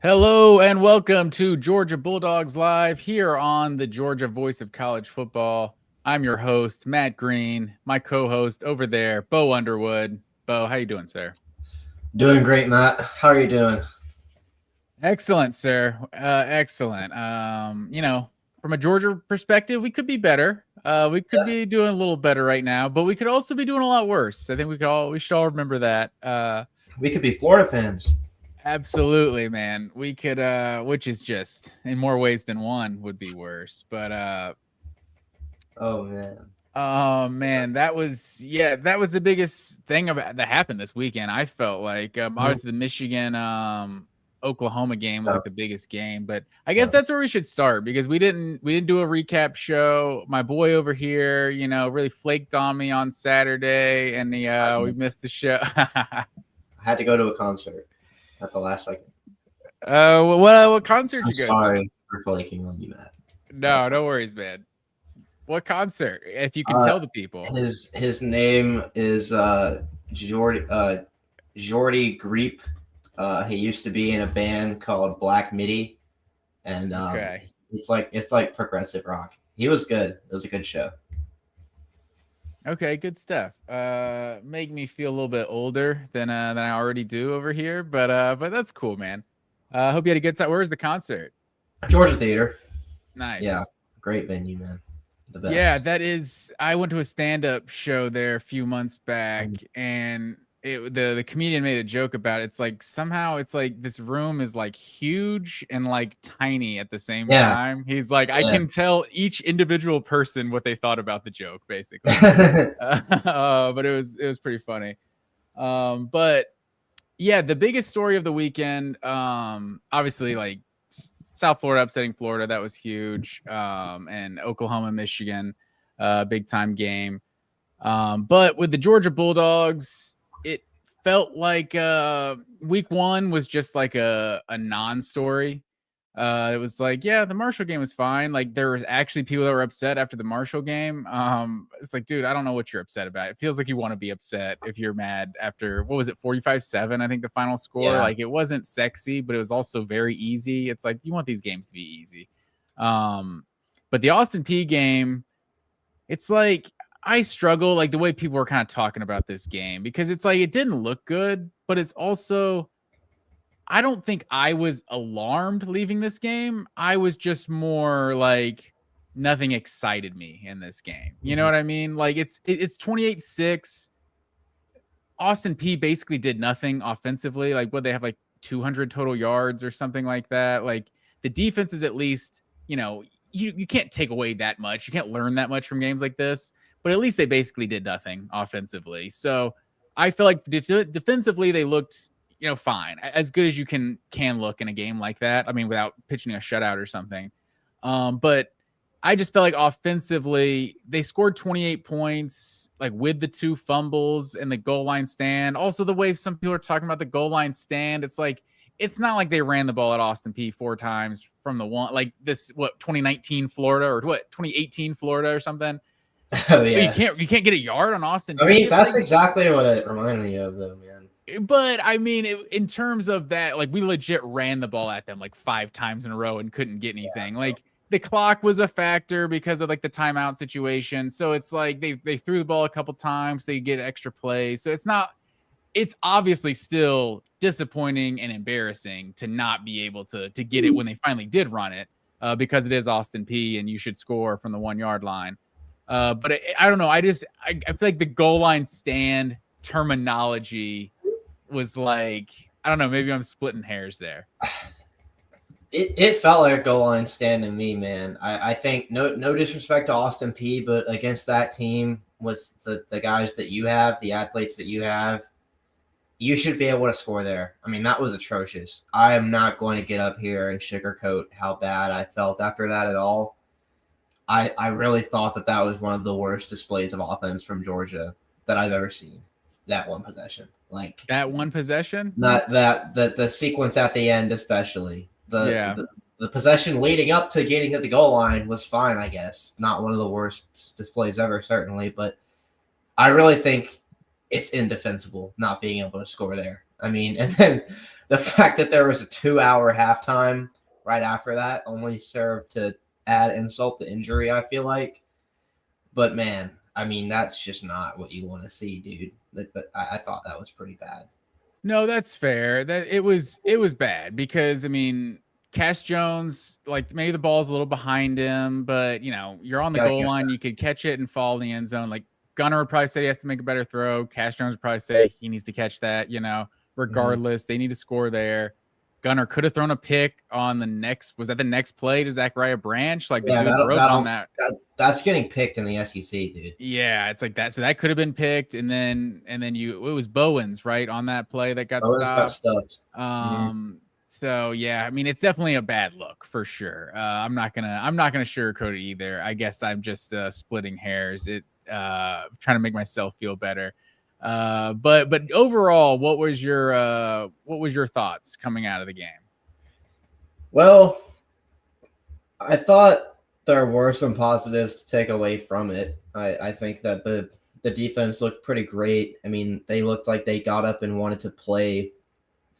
Hello and welcome to Georgia Bulldogs Live here on the Georgia Voice of College Football. I'm your host, Matt Green. My co-host over there, Bo Underwood. Bo, how you doing, sir? Doing great, Matt. How are you doing? Excellent, sir. Excellent. From a Georgia perspective, we could be better. We could be doing a little better right now, but we could also be doing a lot worse. I think we should all remember that. We could be Florida fans. Absolutely, man. We could which is just in more ways than one would be worse. But Oh man. oh man, that was the biggest thing that happened this weekend. I felt like obviously the Michigan Oklahoma game was like the biggest game, but I guess that's where we should start because we didn't do a recap show. My boy over here, really flaked on me on Saturday, and we missed the show. I had to go to a concert at the last second. What concert you go to? Sorry for flaking on you, Matt. No worries, man. What concert? If you can tell the people. His name is Jordy Greep. He used to be in a band called Black Midi, and it's like progressive rock. He was good. It was a good show. Okay, good stuff. Make me feel a little bit older than I already do over here, but that's cool, man. Hope you had a good time. Where's the concert? Georgia Theater. Nice. Yeah, great venue, man. The best. Yeah, that is. I went to a stand-up show there a few months back, and the comedian made a joke about it. It's like somehow it's like this room is like huge and like tiny at the same time. He's like, I can tell each individual person what they thought about the joke, basically. But it was pretty funny. But yeah, the biggest story of the weekend, obviously, like South Florida upsetting Florida, that was huge. And Oklahoma, Michigan, big time game. But with the Georgia Bulldogs, it felt like week one was just like a non-story. It was like, yeah, the Marshall game was fine. Like there was actually people that were upset after the Marshall game. It's like, dude, I don't know what you're upset about. It feels like you want to be upset if you're mad after, what was it, 45-7, I think the final score. Yeah. Like it wasn't sexy, but it was also very easy. It's like you want these games to be easy. But the Austin Peay game, it's like I struggle like the way people are kind of talking about this game because it's like it didn't look good, but it's also I don't think I was alarmed leaving this game. I was just more like nothing excited me in this game. You know what I mean? Like it's 28-6. Austin Peay basically did nothing offensively. Like what they have like 200 total yards or something like that. Like the defense is at least, you can't take away that much. You can't learn that much from games like this, but at least they basically did nothing offensively. So I feel like defensively they looked fine, as good as you can look in a game like that. I mean, without pitching a shutout or something. But I just felt like offensively, they scored 28 points, like with the 2 fumbles and the goal line stand. Also, the way some people are talking about the goal line stand, it's like, it's not like they ran the ball at Austin Peay 4 times from the one, like this, 2019 Florida or 2018 Florida or something. Oh, yeah. You can't get a yard on Austin Peay. I mean, that's like, exactly what it reminded me of, though, man. But I mean, in terms of that, like we legit ran the ball at them like 5 times in a row and couldn't get anything. Yeah, like the clock was a factor because of like the timeout situation. So it's like they threw the ball a couple times, they get extra plays. So it's obviously still disappointing and embarrassing to not be able to get it when they finally did run it because it is Austin Peay and you should score from the 1-yard line. But I don't know. I feel like the goal line stand terminology was like, I don't know, maybe I'm splitting hairs there. It felt like a goal line stand to me, man. I think no disrespect to Austin Peay, but against that team with the guys that you have, the athletes that you have, you should be able to score there. I mean, that was atrocious. I am not going to get up here and sugarcoat how bad I felt after that at all. I really thought that was one of the worst displays of offense from Georgia that I've ever seen. That one possession. Like that one possession? Not the sequence at the end, especially. The possession leading up to getting to the goal line was fine, I guess. Not one of the worst displays ever, certainly, but I really think it's indefensible not being able to score there. I mean, and then the fact that there was a 2-hour halftime right after that only served to add insult to injury, I feel like. But man, I mean, that's just not what you want to see, dude. But I thought that was pretty bad. No, that's fair. That it was bad because I mean, Cash Jones, like maybe the ball's a little behind him, but you know, you're on the Gotta goal catch line, that. you could catch it and fall in the end zone. Like Gunnar would probably say he has to make a better throw. Cash Jones would probably say he needs to catch that, you know, regardless. They need to score there. Gunnar could have thrown a pick on the next, was that the next play to Zachariah Branch? Like the Yeah, dude broke on that. that's getting picked in the SEC, dude. Yeah, it's like that. So that could have been picked, and then it was Bowens, right, on that play that got Owens got stopped. stuffed. So yeah, I mean, it's definitely a bad look for sure. I'm not gonna sugarcoat it either. I guess I'm just splitting hairs. Trying to make myself feel better. But overall, what was your thoughts coming out of the game? Well, I thought there were some positives to take away from it. I think that the defense looked pretty great. I mean, they looked like they got up and wanted to play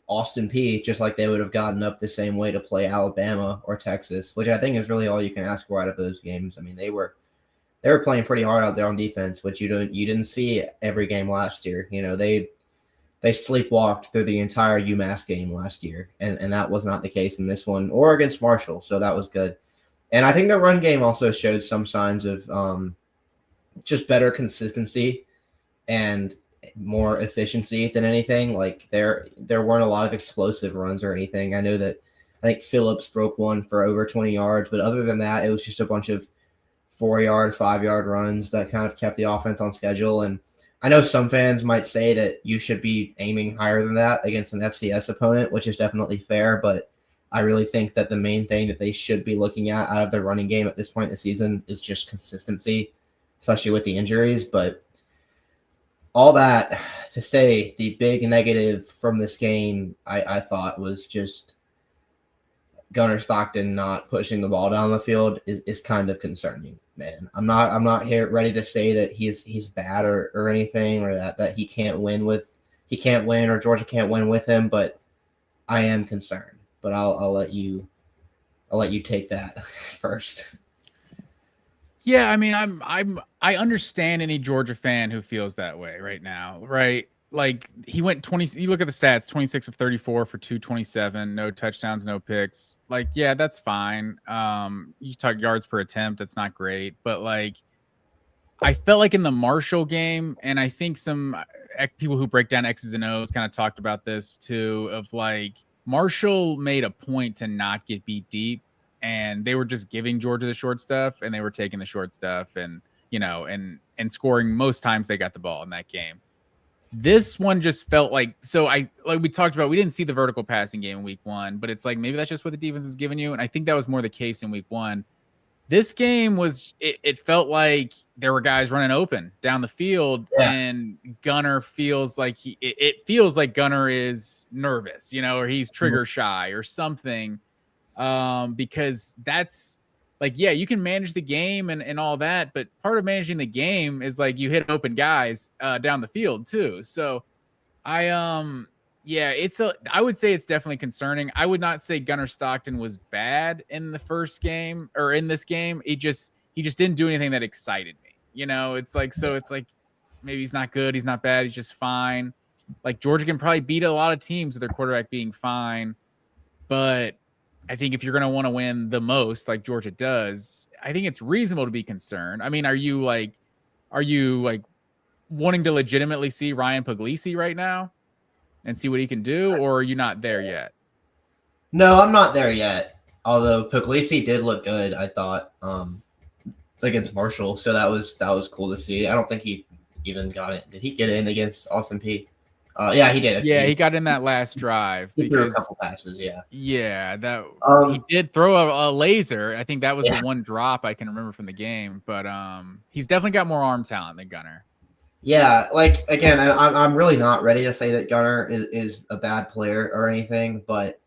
Austin Peay just like they would have gotten up the same way to play Alabama or Texas, which I think is really all you can ask for out of those games. I mean, they were playing pretty hard out there on defense, which you didn't see every game last year. You know, they sleepwalked through the entire UMass game last year, and that was not the case in this one or against Marshall, so that was good. And I think the run game also showed some signs of just better consistency and more efficiency than anything. Like there weren't a lot of explosive runs or anything. I know that I think Phillips broke one for over 20 yards, but other than that, it was just a bunch of 4-yard, 5-yard runs that kind of kept the offense on schedule. And I know some fans might say that you should be aiming higher than that against an FCS opponent, which is definitely fair, but I really think that the main thing that they should be looking at out of their running game at this point in the season is just consistency, especially with the injuries. But all that to say, the big negative from this game, I thought, was just Gunnar Stockton not pushing the ball down the field is kind of concerning, man. I'm not here ready to say that he's bad or anything, or that he can't win or Georgia can't win with him, but I am concerned. But I'll let you take that first. Yeah, I mean, I understand any Georgia fan who feels that way right now, right? Like he went 20. You look at the stats: 26 of 34 for 227, no touchdowns, no picks. Like, yeah, that's fine. You talk yards per attempt, that's not great, but like, I felt like in the Marshall game, and I think some people who break down X's and O's kind of talked about this too. Of like, Marshall made a point to not get beat deep, and they were just giving Georgia the short stuff, and they were taking the short stuff, and and scoring most times they got the ball in that game. This one just felt like, so like we talked about, we didn't see the vertical passing game in week 1, but it's like maybe that's just what the defense is giving you, and I think that was more the case in week 1. This game was, it felt like there were guys running open down the field, and Gunnar feels like it feels like Gunnar is nervous, or he's trigger shy or something, because that's like, yeah, you can manage the game and all that, but part of managing the game is like you hit open guys down the field too. So I would say it's definitely concerning. I would not say Gunnar Stockton was bad in the first game or in this game. He just didn't do anything that excited me. It's like maybe he's not good, he's not bad, he's just fine. Like Georgia can probably beat a lot of teams with their quarterback being fine, but I think if you're going to want to win the most, like Georgia does, I think it's reasonable to be concerned. I mean, are you wanting to legitimately see Ryan Puglisi right now and see what he can do, or are you not there yet? No, I'm not there yet. Although Puglisi did look good, I thought, against Marshall, so that was cool to see. I don't think he even got it. Did he get in against Austin Peay? Yeah, he did. Yeah, he got in that last drive. He threw a couple passes, yeah. Yeah, that he did throw a laser. I think that was the one drop I can remember from the game. But he's definitely got more arm talent than Gunnar. Yeah, like, again, I'm really not ready to say that Gunnar is a bad player or anything, but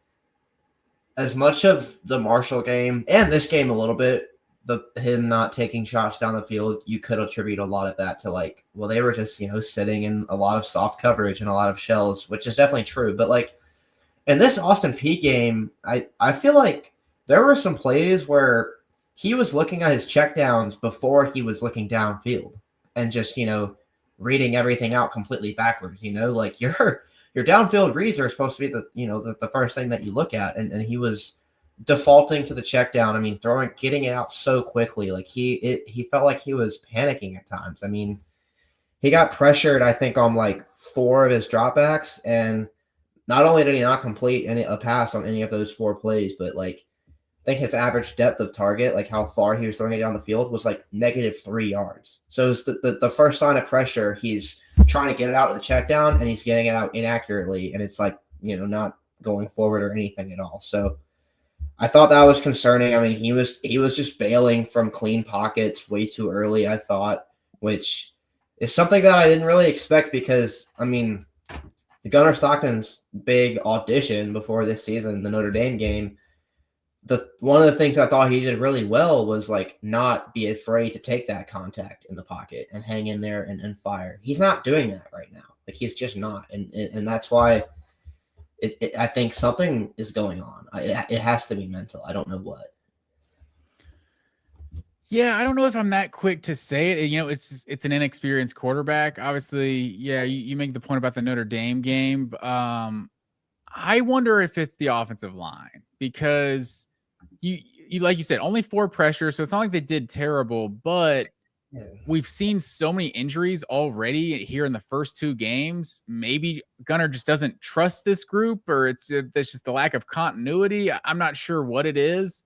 as much of the Marshall game and this game a little bit him not taking shots down the field, you could attribute a lot of that to like, well, they were just, sitting in a lot of soft coverage and a lot of shells, which is definitely true. But like in this Austin P game, I feel like there were some plays where he was looking at his checkdowns before he was looking downfield and just, reading everything out completely backwards, like your downfield reads are supposed to be the first thing that you look at. And he was defaulting to the check down. I mean, getting it out so quickly. Like he felt like he was panicking at times. I mean, he got pressured, I think, on like 4 of his dropbacks, and not only did he not complete a pass on any of those 4 plays, but like I think his average depth of target, like how far he was throwing it down the field, was like -3 yards. So it's the first sign of pressure. He's trying to get it out of the check down, and he's getting it out inaccurately, and it's like, not going forward or anything at all. So I thought that was concerning. I mean, he was just bailing from clean pockets way too early, I thought, which is something that I didn't really expect because, I mean, Gunnar Stockton's big audition before this season, the Notre Dame game, one of the things I thought he did really well was like not be afraid to take that contact in the pocket and hang in there and fire. He's not doing that right now. Like he's just not, and that's why I think something is going on. It has to be mental. I don't know what. Yeah, I don't know if I'm that quick to say it. It's an inexperienced quarterback. Obviously, yeah, you make the point about the Notre Dame game. I wonder if it's the offensive line because you like you said, only 4 pressures, so it's not like they did terrible, but we've seen so many injuries already here in the first 2 games. Maybe Gunnar just doesn't trust this group, or there's just the lack of continuity. I'm not sure what it is.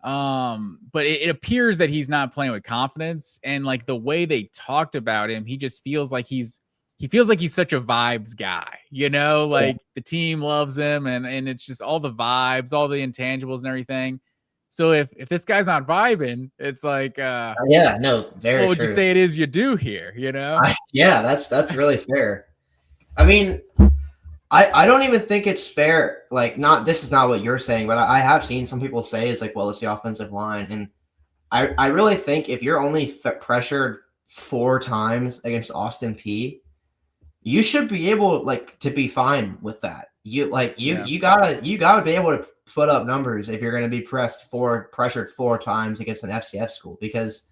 But it appears that he's not playing with confidence, and like the way they talked about him, he just feels like he's such a vibes guy, like the team loves him, and it's just all the vibes, all the intangibles and everything. So if this guy's not vibing, it's like, yeah, no, very what would true. you say it is you do here? Yeah, that's really fair. I mean, I don't even think it's fair. Like, this is not what you're saying, but I have seen some people say it's like, well, it's the offensive line, and I really think if you're only pressured 4 times against Austin P, you should be able to be fine with that. You gotta be able to put up numbers if you're going to be pressured 4 times against an FCS school, because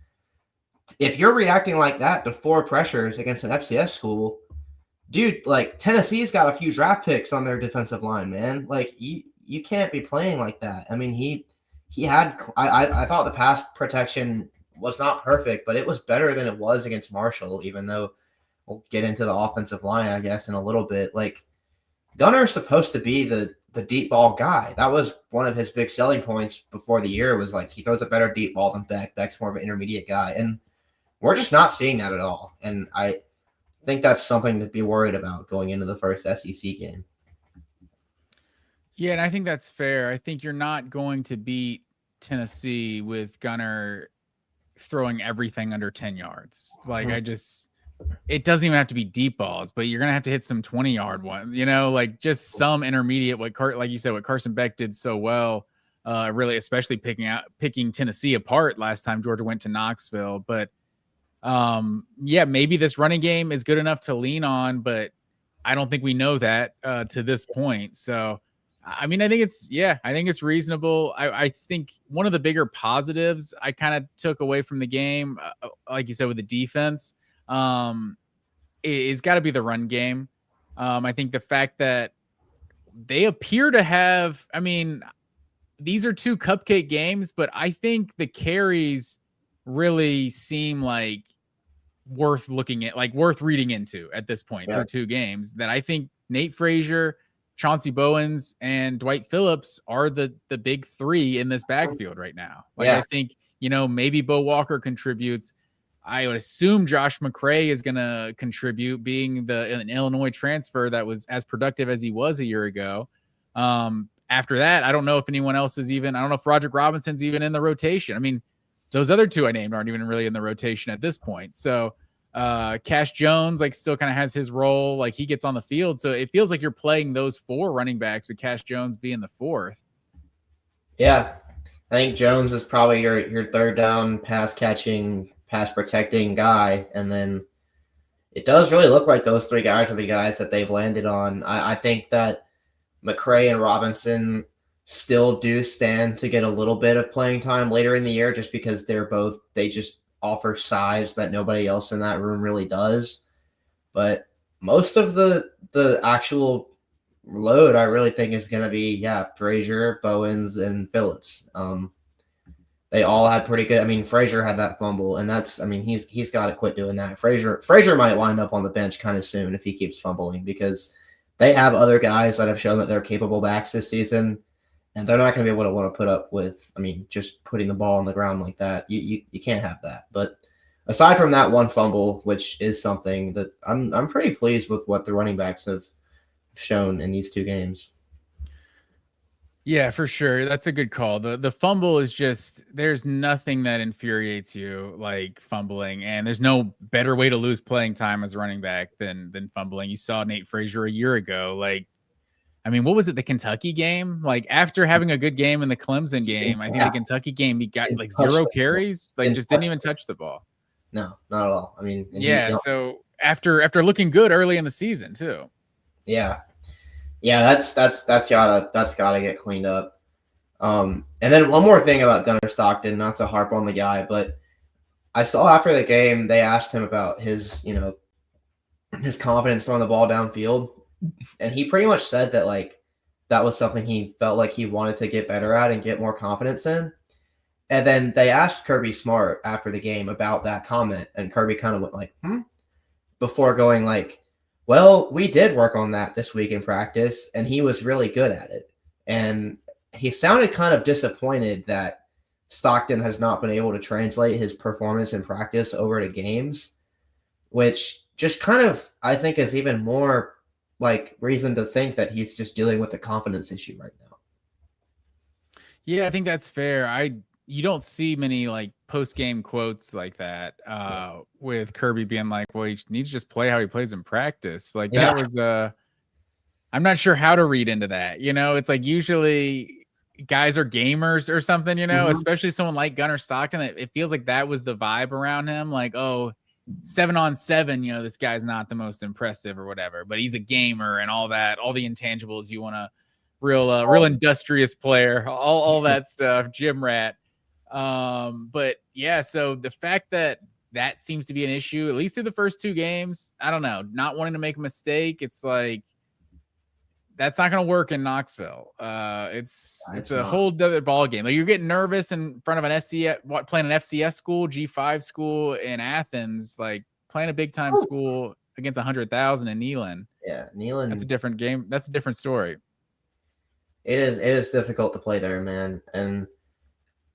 if you're reacting like that to 4 pressures against an FCS school, dude, like Tennessee's got a few draft picks on their defensive line, man. Like you can't be playing like that. I mean, he had I thought the pass protection was not perfect, but it was better than it was against Marshall, even though we'll get into the offensive line, I guess, in a little bit. Like Gunner's supposed to be the deep ball guy. That was one of his big selling points before the year, was like he throws a better deep ball than Beck. Beck's more of an intermediate guy. And we're just not seeing that at all. And I think that's something to be worried about going into the first SEC game. Yeah, and I think that's fair. I think you're not going to beat Tennessee with Gunner throwing everything under 10 yards. Like it doesn't even have to be deep balls, but you're going to have to hit some 20-yard ones, like just some intermediate, like you said, what Carson Beck did so well, really, especially picking Tennessee apart last time Georgia went to Knoxville. But yeah, maybe this running game is good enough to lean on, but I don't think we know that to this point. So, I mean, I think it's reasonable. I think one of the bigger positives I kind of took away from the game, like you said, with the defense, is got to be the run game. I think the fact that they appear to have, I mean, these are 2 cupcake games, but I think the carries really seem like worth looking at, like worth reading into at this point through 2 games. That I think Nate Frazier, Chauncey Bowens, and Dwight Phillips are the big 3 in this backfield right now. Like I think, maybe Bo Walker contributes. I would assume Josh McCray is going to contribute, being an Illinois transfer that was as productive as he was a year ago. After that, I don't know if anyone else is even, I don't know if Roderick Robinson's even in the rotation. I mean, those other 2 I named aren't even really in the rotation at this point. So Cash Jones, still kind of has his role. Like he gets on the field. So it feels like you're playing those 4 running backs with Cash Jones being the 4th. Yeah. I think Jones is probably your third down pass catching, pass protecting guy, and then it does really look like those three guys are the guys that they've landed on. I think that McCray and Robinson still do stand to get a little bit of playing time later in the year, just because they just offer size that nobody else in that room really does. But most of the actual load, I really think, is going to be Frazier, Bowens, and Phillips. They all had pretty good. I mean, Frazier had that fumble, and he's got to quit doing that. Frazier might wind up on the bench kind of soon if he keeps fumbling, because they have other guys that have shown that they're capable backs this season, and they're not going to be able to want to put up with, just putting the ball on the ground like that. You can't have that. But aside from that one fumble, which is something that I'm pretty pleased with what the running backs have shown in these two games. Yeah, for sure. That's a good call. The fumble is just, there's nothing that infuriates you like fumbling, and there's no better way to lose playing time as a running back than fumbling. You saw Nate Frazier a year ago. Like, what was it? The Kentucky game? Like, after having a good game in the Clemson game, I think the Kentucky game, he got like 0 carries, like just didn't even touch the ball. No, not at all. So after looking good early in the season too. Yeah. That's gotta get cleaned up. And then one more thing about Gunnar Stockton, not to harp on the guy, but I saw after the game they asked him about his confidence throwing the ball downfield, and he pretty much said that like that was something he felt like he wanted to get better at and get more confidence in. And then they asked Kirby Smart after the game about that comment, and Kirby kind of went like, before going like, well, we did work on that this week in practice, and he was really good at it. And he sounded kind of disappointed that Stockton has not been able to translate his performance in practice over to games, which just kind of, I think, is even more like reason to think that he's just dealing with a confidence issue right now. Yeah, I think that's fair. You don't see many like post-game quotes like that with Kirby being like, well, he needs to just play how he plays in practice. Like that was I'm not sure how to read into that. It's like usually guys are gamers or something, especially someone like Gunnar Stockton. It feels like that was the vibe around him. Like, 7-on-7, this guy's not the most impressive or whatever, but he's a gamer and all that, all the intangibles you want to real industrious player, all that stuff, gym rat. But yeah, so the fact that seems to be an issue, at least through the first 2 games, I don't know, not wanting to make a mistake. It's like, that's not going to work in Knoxville. It's a whole other ball game. Like, you're getting nervous in front of an playing an FCS school, G5 school in Athens, like playing a big time school against 100,000 in Neyland. Yeah, Neyland. That's a different game. That's a different story. It is difficult to play there, man. And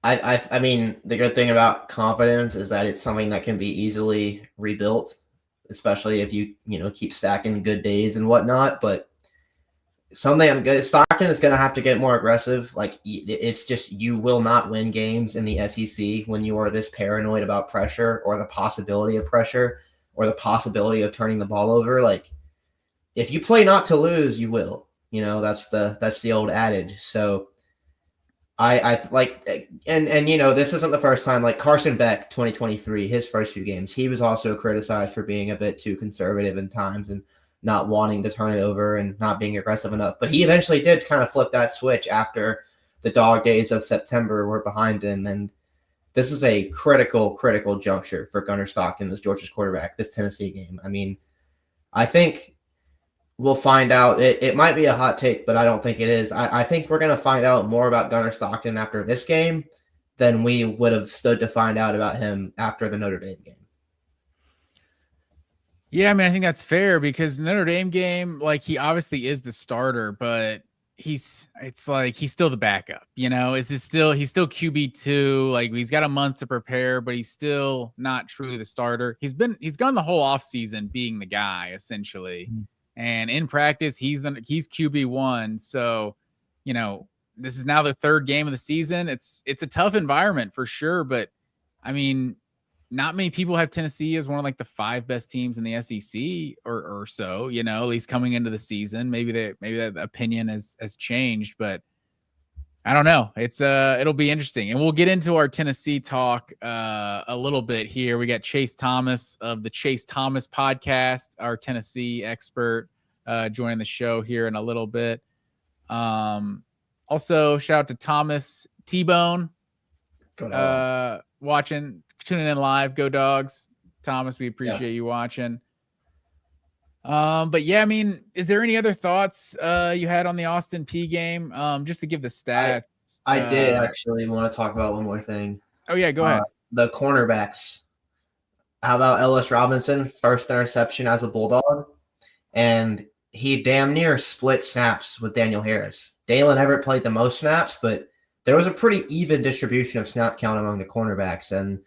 I mean, the good thing about confidence is that it's something that can be easily rebuilt, especially if you keep stacking good days and whatnot. But Stockton is going to have to get more aggressive. Like, it's just, you will not win games in the SEC when you are this paranoid about pressure or the possibility of pressure or the possibility of turning the ball over. Like, if you play not to lose, you will. That's the old adage. So I like, and this isn't the first time. Like, Carson Beck, 2023, his first 2 games, he was also criticized for being a bit too conservative in times and not wanting to turn it over and not being aggressive enough. But he eventually did kind of flip that switch after the dog days of September were behind him. And this is a critical juncture for Gunnar Stockton as Georgia's quarterback, this Tennessee game. I mean, I think we'll find out. It might be a hot take, but I don't think it is. I think we're going to find out more about Gunnar Stockton after this game than we would have stood to find out about him after the Notre Dame game. Yeah, I think that's fair, because the Notre Dame game, like, he obviously is the starter, but it's like he's still the backup. He's still QB2. Like, he's got a month to prepare, but he's still not truly the starter. He's gone the whole offseason being the guy, essentially. Mm-hmm. And in practice, he's QB1. So, this is now the 3rd game of the season. It's a tough environment for sure, but not many people have Tennessee as one of like the 5 best teams in the SEC or so, at least coming into the season. Maybe that opinion has changed, but I don't know. It's it'll be interesting, and we'll get into our Tennessee talk a little bit here. We got Chase Thomas of the Chase Thomas podcast, our Tennessee expert, joining the show here in a little bit. Also, shout out to Thomas T-Bone, watching, tuning in live. Go Dogs, Thomas. We appreciate you watching. But yeah, I mean, is there any other thoughts you had on the Austin P game? Just to give the stats. I did actually want to talk about one more thing. Oh yeah, go ahead. The cornerbacks. How about Ellis Robinson, first interception as a Bulldog? And he damn near split snaps with Daniel Harris. Dalen Everett played the most snaps, but there was a pretty even distribution of snap count among the cornerbacks. And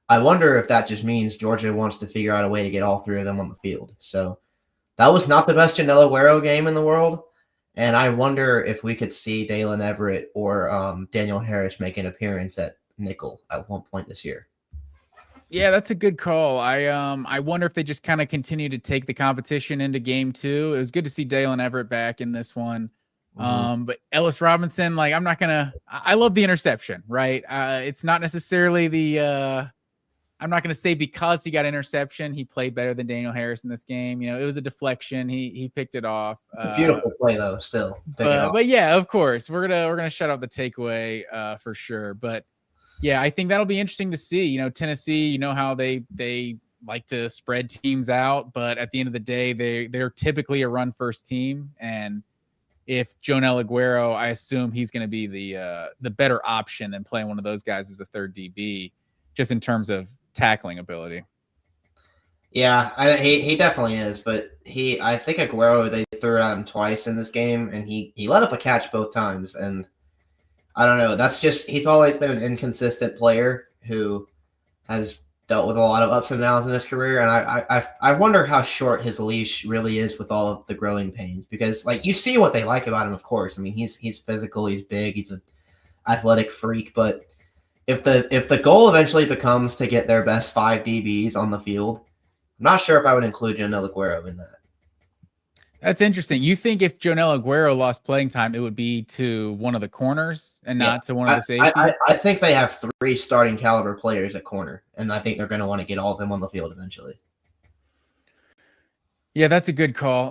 I wonder if that just means Georgia wants to figure out a way to get all three of them on the field. So that was not the best Janelle Aguero game in the world, and I wonder if we could see Dalen Everett or Daniel Harris make an appearance at nickel at one point this year. Yeah, that's a good call. I wonder if they just kind of continue to take the competition into game 2. It was good to see Dalen Everett back in this one. But Ellis Robinson, like, I love the interception, right? It's not necessarily the I'm not going to say because he got interception, he played better than Daniel Harris in this game. You know, it was a deflection. He picked it off. Beautiful play though, still. But yeah, of course, we're gonna shut out the takeaway for sure. But yeah, I think that'll be interesting to see. You know, Tennessee, you know how they like to spread teams out, but at the end of the day, they're typically a run first team. And if Jonel Aguero, I assume he's going to be the better option than playing one of those guys as a third DB, just in terms of tackling ability. Yeah, he definitely is, but I think Aguero, they threw it at him twice in this game, and he let up a catch both times, and I don't know. That's just, he's always been an inconsistent player who has dealt with a lot of ups and downs in his career, and I wonder how short his leash really is with all of the growing pains, because like you see what they like about him, of course. I mean, he's physical, he's big, he's an athletic freak, but if the goal eventually becomes to get their best 5 DBs on the field, I'm not sure if I would include Jonel Aguero in that. That's interesting. You think if Jonel Aguero lost playing time, it would be to one of the corners and not to one of the safeties? I think they have 3 starting caliber players at corner, and I think they're going to want to get all of them on the field eventually. Yeah, that's a good call.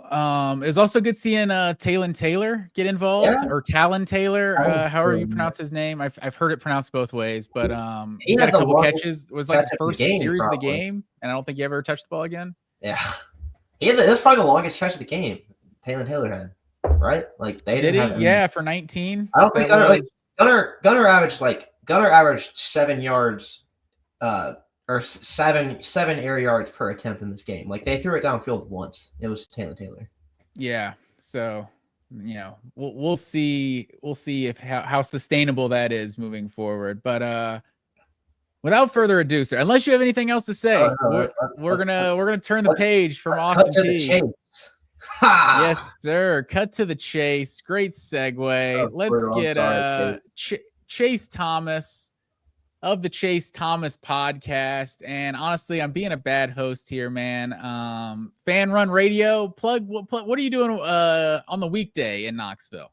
It was also good seeing Talon Taylor get involved, or Talon Taylor, however you pronounce his name. I've heard it pronounced both ways, but he got a couple catches. It was like the first series of the game, and I don't think he ever touched the ball again. Yeah. That's probably the longest catch of the game Talon Taylor had, right? Like they did he? Yeah, for 19. I don't think Gunner averaged 7 yards, or seven air yards per attempt in this game. Like they threw it downfield once. It was Talon Taylor. Yeah. So, you know, we'll see if how sustainable that is moving forward. But without further ado, sir, unless you have anything else to say, we're gonna turn the page from Austin P. Yes, sir. Cut to the chase. Great segue. Let's get Chase Thomas of the Chase Thomas podcast. And honestly, I'm being a bad host here, man. Fan Run Radio. Plug. What are you doing on the weekday in Knoxville?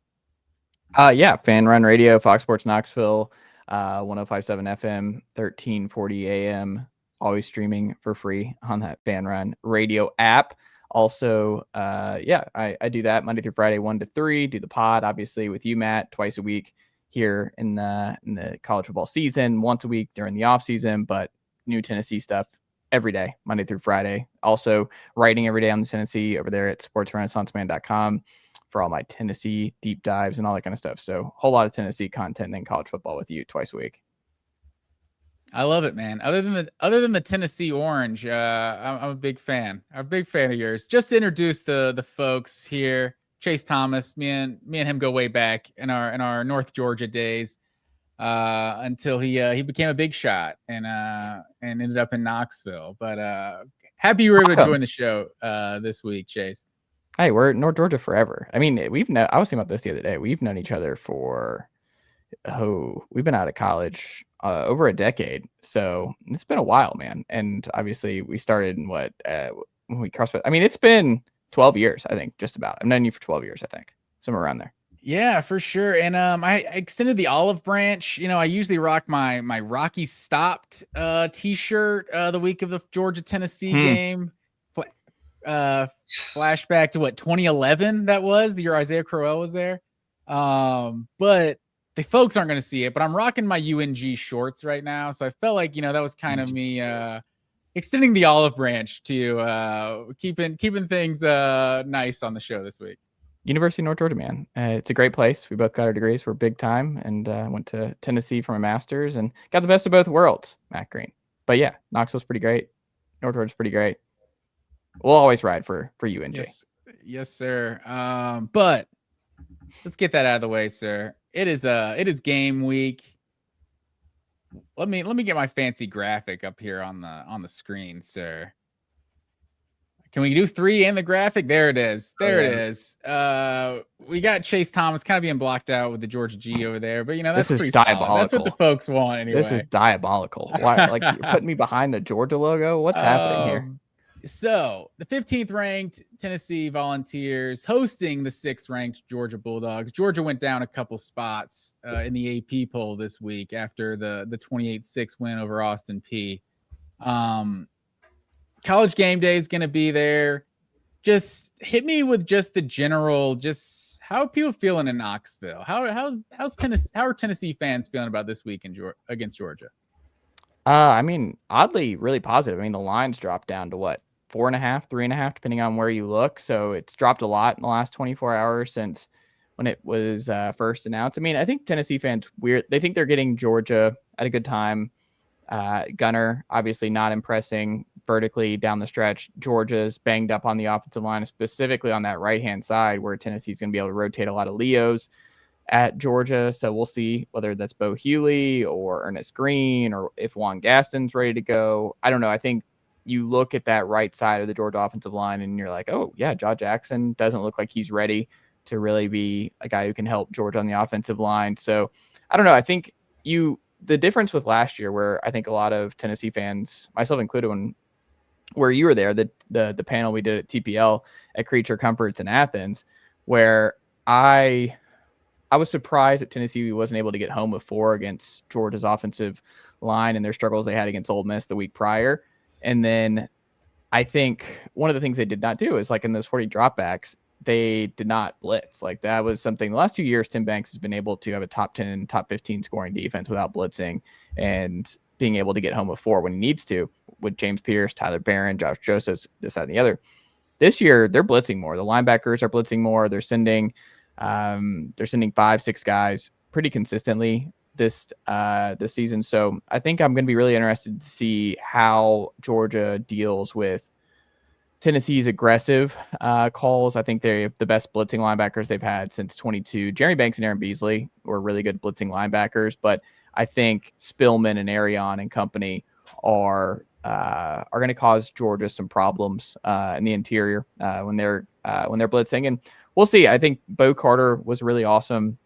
Yeah, Fan Run Radio, Fox Sports Knoxville. 105.7 FM, 1340 AM, always streaming for free on that Fan Run Radio app. Also, I do that Monday through Friday, 1 to 3, do the pod, obviously, with you, Matt, twice a week here in the college football season, once a week during the off season, but new Tennessee stuff every day, Monday through Friday. Also writing every day on the Tennessee over there at sportsrenaissanceman.com. for all my Tennessee deep dives and all that kind of stuff. So a whole lot of Tennessee content and college football with you twice a week. I love it, man. Other than the Tennessee orange, I'm a big fan. I'm a big fan of yours. Just to introduce the folks here, Chase Thomas, me and him go way back in our North Georgia days, until he became a big shot and ended up in Knoxville. But happy you were able to join the show this week, Chase. Hey, we're North Georgia forever. I mean, I was thinking about this the other day. We've known each other for, we've been out of college over a decade. So it's been a while, man. And obviously we started in when we crossed. I mean, it's been 12 years, I think, just about. I've known you for 12 years, I think, somewhere around there. Yeah, for sure. And I extended the olive branch. You know, I usually rock my Rocky Stopped t-shirt the week of the Georgia Tennessee game. Flashback to what 2011 that was, the year Isaiah Crowell was there. But the folks aren't going to see it, but I'm rocking my UNG shorts right now, so I felt like, you know, that was kind of me extending the olive branch to keeping things nice on the show this week. University of North Georgia, man. It's a great place. We both got our degrees. We're big time, and went to Tennessee for my master's and got the best of both worlds, Matt Green. But yeah, Knoxville's pretty great. North Georgia's pretty great. We'll always ride for UNG. Yes, sir. But let's get that out of the way, sir. It is game week. Let me get my fancy graphic up here on the screen, sir. Can we do 3 and the graphic? There it is. It is. We got Chase Thomas kind of being blocked out with the Georgia G over there, but you know, that's this is pretty diabolical. solid. That's what the folks want anyway. This is diabolical. Why? Like, you're putting me behind the Georgia logo? What's happening here? So the 15th ranked Tennessee Volunteers hosting the 6th ranked Georgia Bulldogs. Georgia went down a couple spots in the AP poll this week after the 28-6 win over Austin Peay. College game day is going to be there. Just hit me with just the general, just how are people feeling in Knoxville? How's Tennessee? How are Tennessee fans feeling about this week against Georgia? I mean, oddly, really positive. I mean, the lines dropped down to what, 4.5, 3.5, depending on where you look. So it's dropped a lot in the last 24 hours since when it was first announced. I mean, I think Tennessee fans they think they're getting Georgia at a good time. Gunner obviously not impressing vertically down the stretch. Georgia's banged up on the offensive line, specifically on that right-hand side where Tennessee's going to be able to rotate a lot of Leos at Georgia. So we'll see whether that's Bo Hewley or Ernest Green or if Juan Gaston's ready to go. I don't know. I think you look at that right side of the Georgia offensive line and you're like, oh, yeah, Josh Jackson doesn't look like he's ready to really be a guy who can help Georgia on the offensive line. So I don't know. I think the difference with last year, where I think a lot of Tennessee fans, myself included, where you were there, the panel we did at TPL at Creature Comforts in Athens, where I was surprised that Tennessee wasn't able to get home with 4 against Georgia's offensive line and their struggles they had against Ole Miss the week prior. And then I think one of the things they did not do is, like, in those 40 dropbacks, they did not blitz. Like, that was something the last 2 years, Tim Banks has been able to have a top 10, top 15 scoring defense without blitzing and being able to get home with 4 when he needs to, with James Pierce, Tyler Barron, Josh Josephs, this, that, and the other. This year, they're blitzing more. The linebackers are blitzing more. They're sending 5-6 guys pretty consistently this season. So I think I'm going to be really interested to see how Georgia deals with Tennessee's aggressive calls. I think they have the best blitzing linebackers they've had since 22. Jeremy Banks and Aaron Beasley were really good blitzing linebackers, but I think Spillman and Arion and company are going to cause Georgia some problems in the interior when they're blitzing. And we'll see. I think Bo Carter was really awesome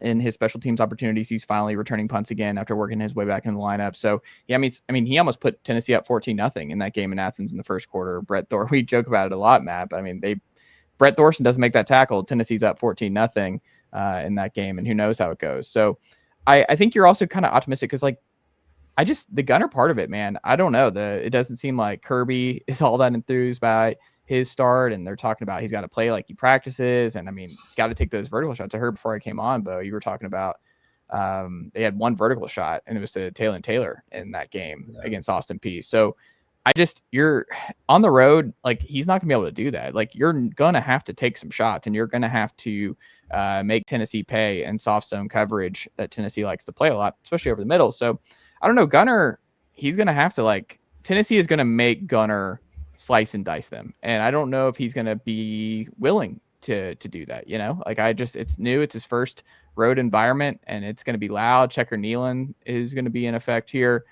in his special teams opportunities. He's finally returning punts again after working his way back in the lineup. So yeah, I mean, he almost put Tennessee up 14-0 in that game in Athens in the first quarter. We joke about it a lot, Matt, but I mean, Brett Thorson doesn't make that tackle. Tennessee's up 14-0 in that game, and who knows how it goes. So I think you're also kind of optimistic because, like, the gunner part of it, man, I don't know. It doesn't seem like Kirby is all that enthused by his start, and they're talking about he's got to play like he practices, and I mean, he's got to take those vertical shots. I heard before I came on, Bo, you were talking about they had one vertical shot, and it was to Taylor in that game against Austin Peay. So you're on the road, like, he's not gonna be able to do that. Like, you're gonna have to take some shots, and you're gonna have to make Tennessee pay in soft zone coverage that Tennessee likes to play a lot, especially over the middle. So I don't know, Gunner, he's gonna have to, like, Tennessee is gonna make Gunner slice and dice them, and I don't know if he's gonna be willing to do that. You know, like, it's new, it's his first road environment, and it's gonna be loud. Checker Nealon is gonna be in effect here.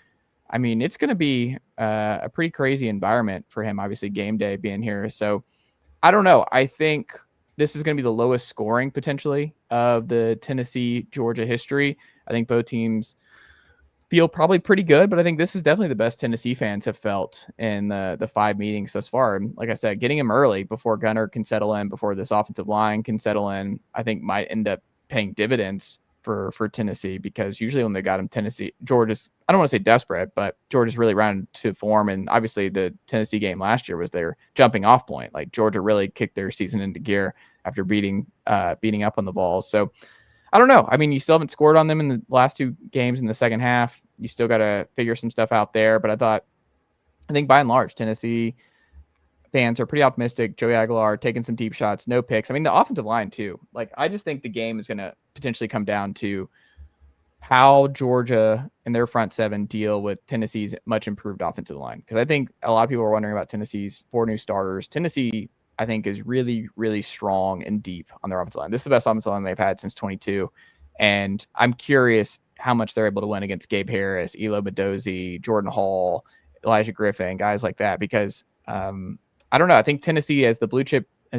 I mean, it's going to be a pretty crazy environment for him, obviously, game day being here. So I don't know. I think this is going to be the lowest scoring potentially of the Tennessee-Georgia history. I think both teams feel probably pretty good, but I think this is definitely the best Tennessee fans have felt in the 5 meetings thus far. And like I said, getting him early before Gunnar can settle in, before this offensive line can settle in, I think might end up paying dividends for Tennessee, because usually when they got him, Georgia's, I don't want to say desperate, but Georgia's really rounded to form. And obviously the Tennessee game last year was their jumping off point. Like Georgia really kicked their season into gear after beating up on the Vols. So I don't know. I mean, you still haven't scored on them in the last 2 games in the second half. You still got to figure some stuff out there. But I think by and large, Tennessee fans are pretty optimistic. Joey Aguilar taking some deep shots, no picks. I mean, the offensive line too. Like, I just think the game is going to potentially come down to how Georgia and their front 7 deal with Tennessee's much improved offensive line. Because I think a lot of people are wondering about Tennessee's 4 new starters. Tennessee, I think, is really, really strong and deep on their offensive line. This is the best offensive line they've had since 22. And I'm curious how much they're able to win against Gabe Harris, Elo Badozi, Jordan Hall, Elijah Griffin, guys like that. Because I don't know. I think Tennessee, as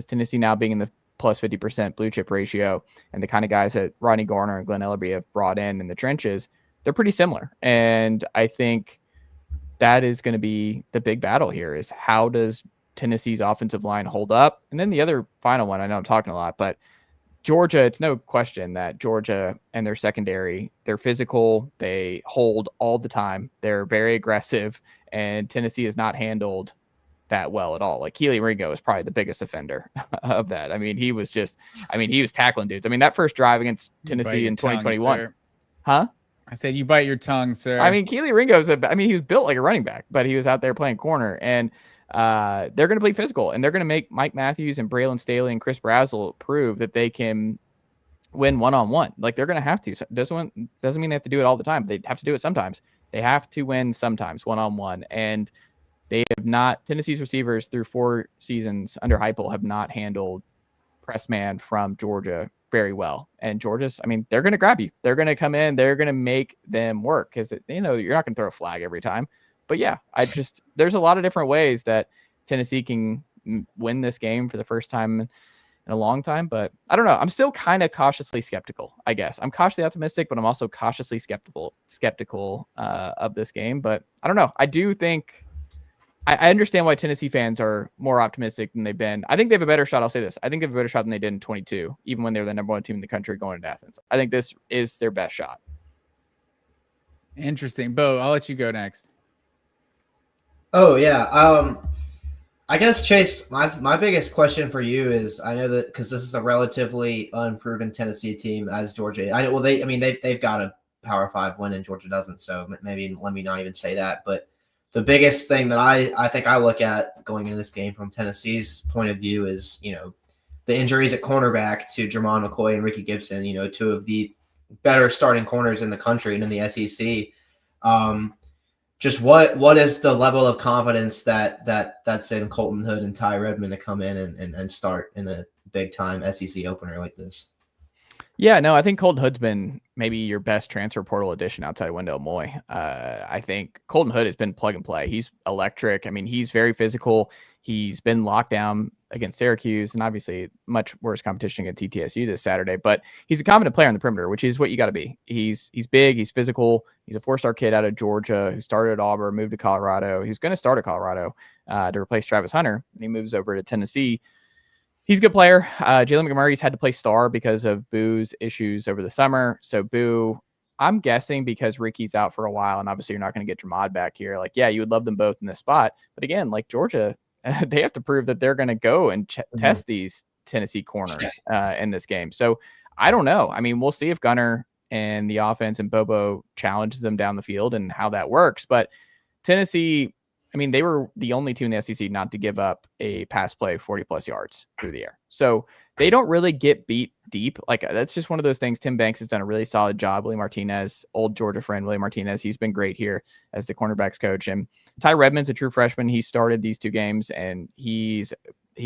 Tennessee now being in the plus 50% blue chip ratio, and the kind of guys that Rodney Garner and Glenn Ellerby have brought in the trenches, they're pretty similar. And I think that is going to be the big battle here, is how does Tennessee's offensive line hold up? And then the other final one, I know I'm talking a lot, but Georgia, it's no question that Georgia and their secondary, they're physical, they hold all the time, they're very aggressive, and Tennessee has not handled that well at all. Like, Keely Ringo is probably the biggest offender of that. I mean, he was tackling dudes. I mean, that first drive against Tennessee in 2021. Tongue, huh? I said, you bite your tongue, sir. I mean, Keely Ringo's he was built like a running back, but he was out there playing corner, and they're going to play physical, and they're going to make Mike Matthews and Braylon Staley and Chris Brazzell prove that they can win one-on-one. Like, they're going to have to. Doesn't mean they have to do it all the time. They have to do it sometimes. They have to win sometimes one-on-one, and they have not. Tennessee's receivers through 4 seasons under Heupel have not handled press man from Georgia very well. And Georgia's, I mean, they're going to grab you. They're going to come in. They're going to make them work, because, you're not going to throw a flag every time. But yeah, there's a lot of different ways that Tennessee can win this game for the first time in a long time. But I don't know. I'm still kind of cautiously skeptical, I guess. I'm cautiously optimistic, but I'm also cautiously skeptical of this game. But I don't know. I do think I understand why Tennessee fans are more optimistic than they've been. I think they have a better shot. I'll say this. I think they have a better shot than they did in 22, even when they were the number 1 team in the country going into Athens. I think this is their best shot. Interesting. Bo, I'll let you go next. Oh, yeah. I guess, Chase, my biggest question for you is, I know that because this is a relatively unproven Tennessee team as Georgia. They've got a Power 5 win and Georgia doesn't, so maybe let me not even say that. But the biggest thing that I think I look at going into this game from Tennessee's point of view is, the injuries at cornerback to Jermon McCoy and Ricky Gibson, 2 of the better starting corners in the country and in the SEC. Just what is the level of confidence that's in Colton Hood and Ty Redmond to come in and start in a big time SEC opener like this? Yeah, no, I think Colton Hood's been maybe your best transfer portal addition outside of Wendell Moy. I think Colton Hood has been plug and play. He's electric. I mean, he's very physical. He's been locked down against Syracuse, and obviously much worse competition against TTSU this Saturday. But he's a confident player on the perimeter, which is what you got to be. He's big. He's physical. He's a 4-star kid out of Georgia who started at Auburn, moved to Colorado. He's going to start at Colorado to replace Travis Hunter, and he moves over to Tennessee. He's a good player. Jalen McMurray's had to play star because of Boo's issues over the summer. So Boo, I'm guessing because Ricky's out for a while, and obviously you're not going to get Dramad back here. Like, yeah, you would love them both in this spot. But again, like Georgia, they have to prove that they're going to go and test these Tennessee corners in this game. So I don't know. I mean, we'll see if Gunnar and the offense and Bobo challenges them down the field and how that works. But Tennessee, I mean, they were the only team in the SEC not to give up a pass play 40-plus yards through the air. So they don't really get beat deep. Like, that's just one of those things. Tim Banks has done a really solid job. Willie Martinez, old Georgia friend, Willie Martinez, he's been great here as the cornerbacks coach. And Ty Redmond's a true freshman. He started these 2 games, and he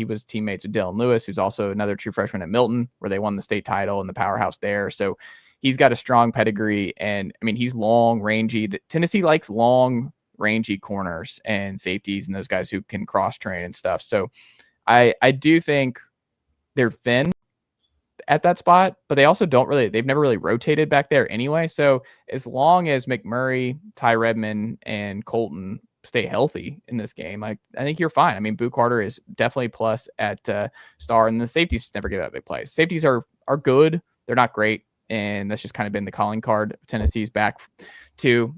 was teammates with Dylan Lewis, who's also another true freshman at Milton, where they won the state title and the powerhouse there. So he's got a strong pedigree. And, I mean, he's long, rangy. Tennessee likes long, rangy corners and safeties and those guys who can cross train and stuff. So I do think they're thin. at that spot, but they also they've never really rotated back there anyway. So as long as McMurray, Ty Redmond, and Colton stay healthy in this game, I think you're fine. I mean, Boo Carter is definitely plus at star, and the safeties never give out big plays. Safeties are good. They're not great, and that's just kind of been the calling card of Tennessee's back to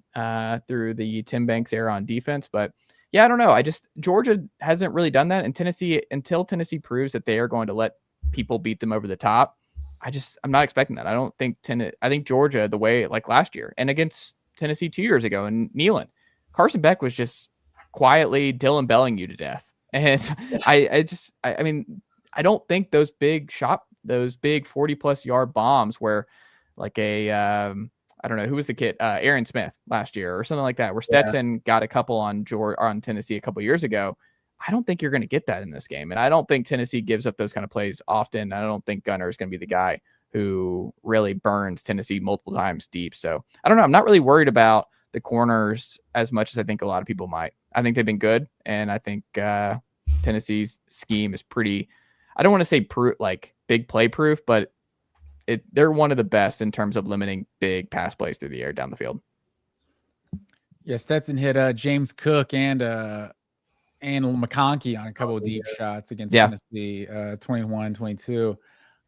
through the Tim Banks era on defense. But yeah, I don't know. Georgia hasn't really done that, and until Tennessee proves that they are going to let people beat them over the top, I'm not expecting that. I think Georgia, the way like last year and against Tennessee 2 years ago in Neyland, Carson Beck was just quietly Dylan Belling you to death. And I mean, I don't think those big 40+ yard bombs where like I don't know who was the kid, Aaron Smith last year or something like that, where Stetson got a couple on Tennessee a couple years ago. I don't think you're going to get that in this game. And I don't think Tennessee gives up those kind of plays often. I don't think Gunner is going to be the guy who really burns Tennessee multiple times deep. So I don't know. I'm not really worried about the corners as much as I think a lot of people might. I think they've been good. And I think Tennessee's scheme is pretty, I don't want to say like big play proof, but they're one of the best in terms of limiting big pass plays through the air down the field. Yeah, Stetson hit James Cook and McConkey on a couple of deep shots against Tennessee, 21, 22.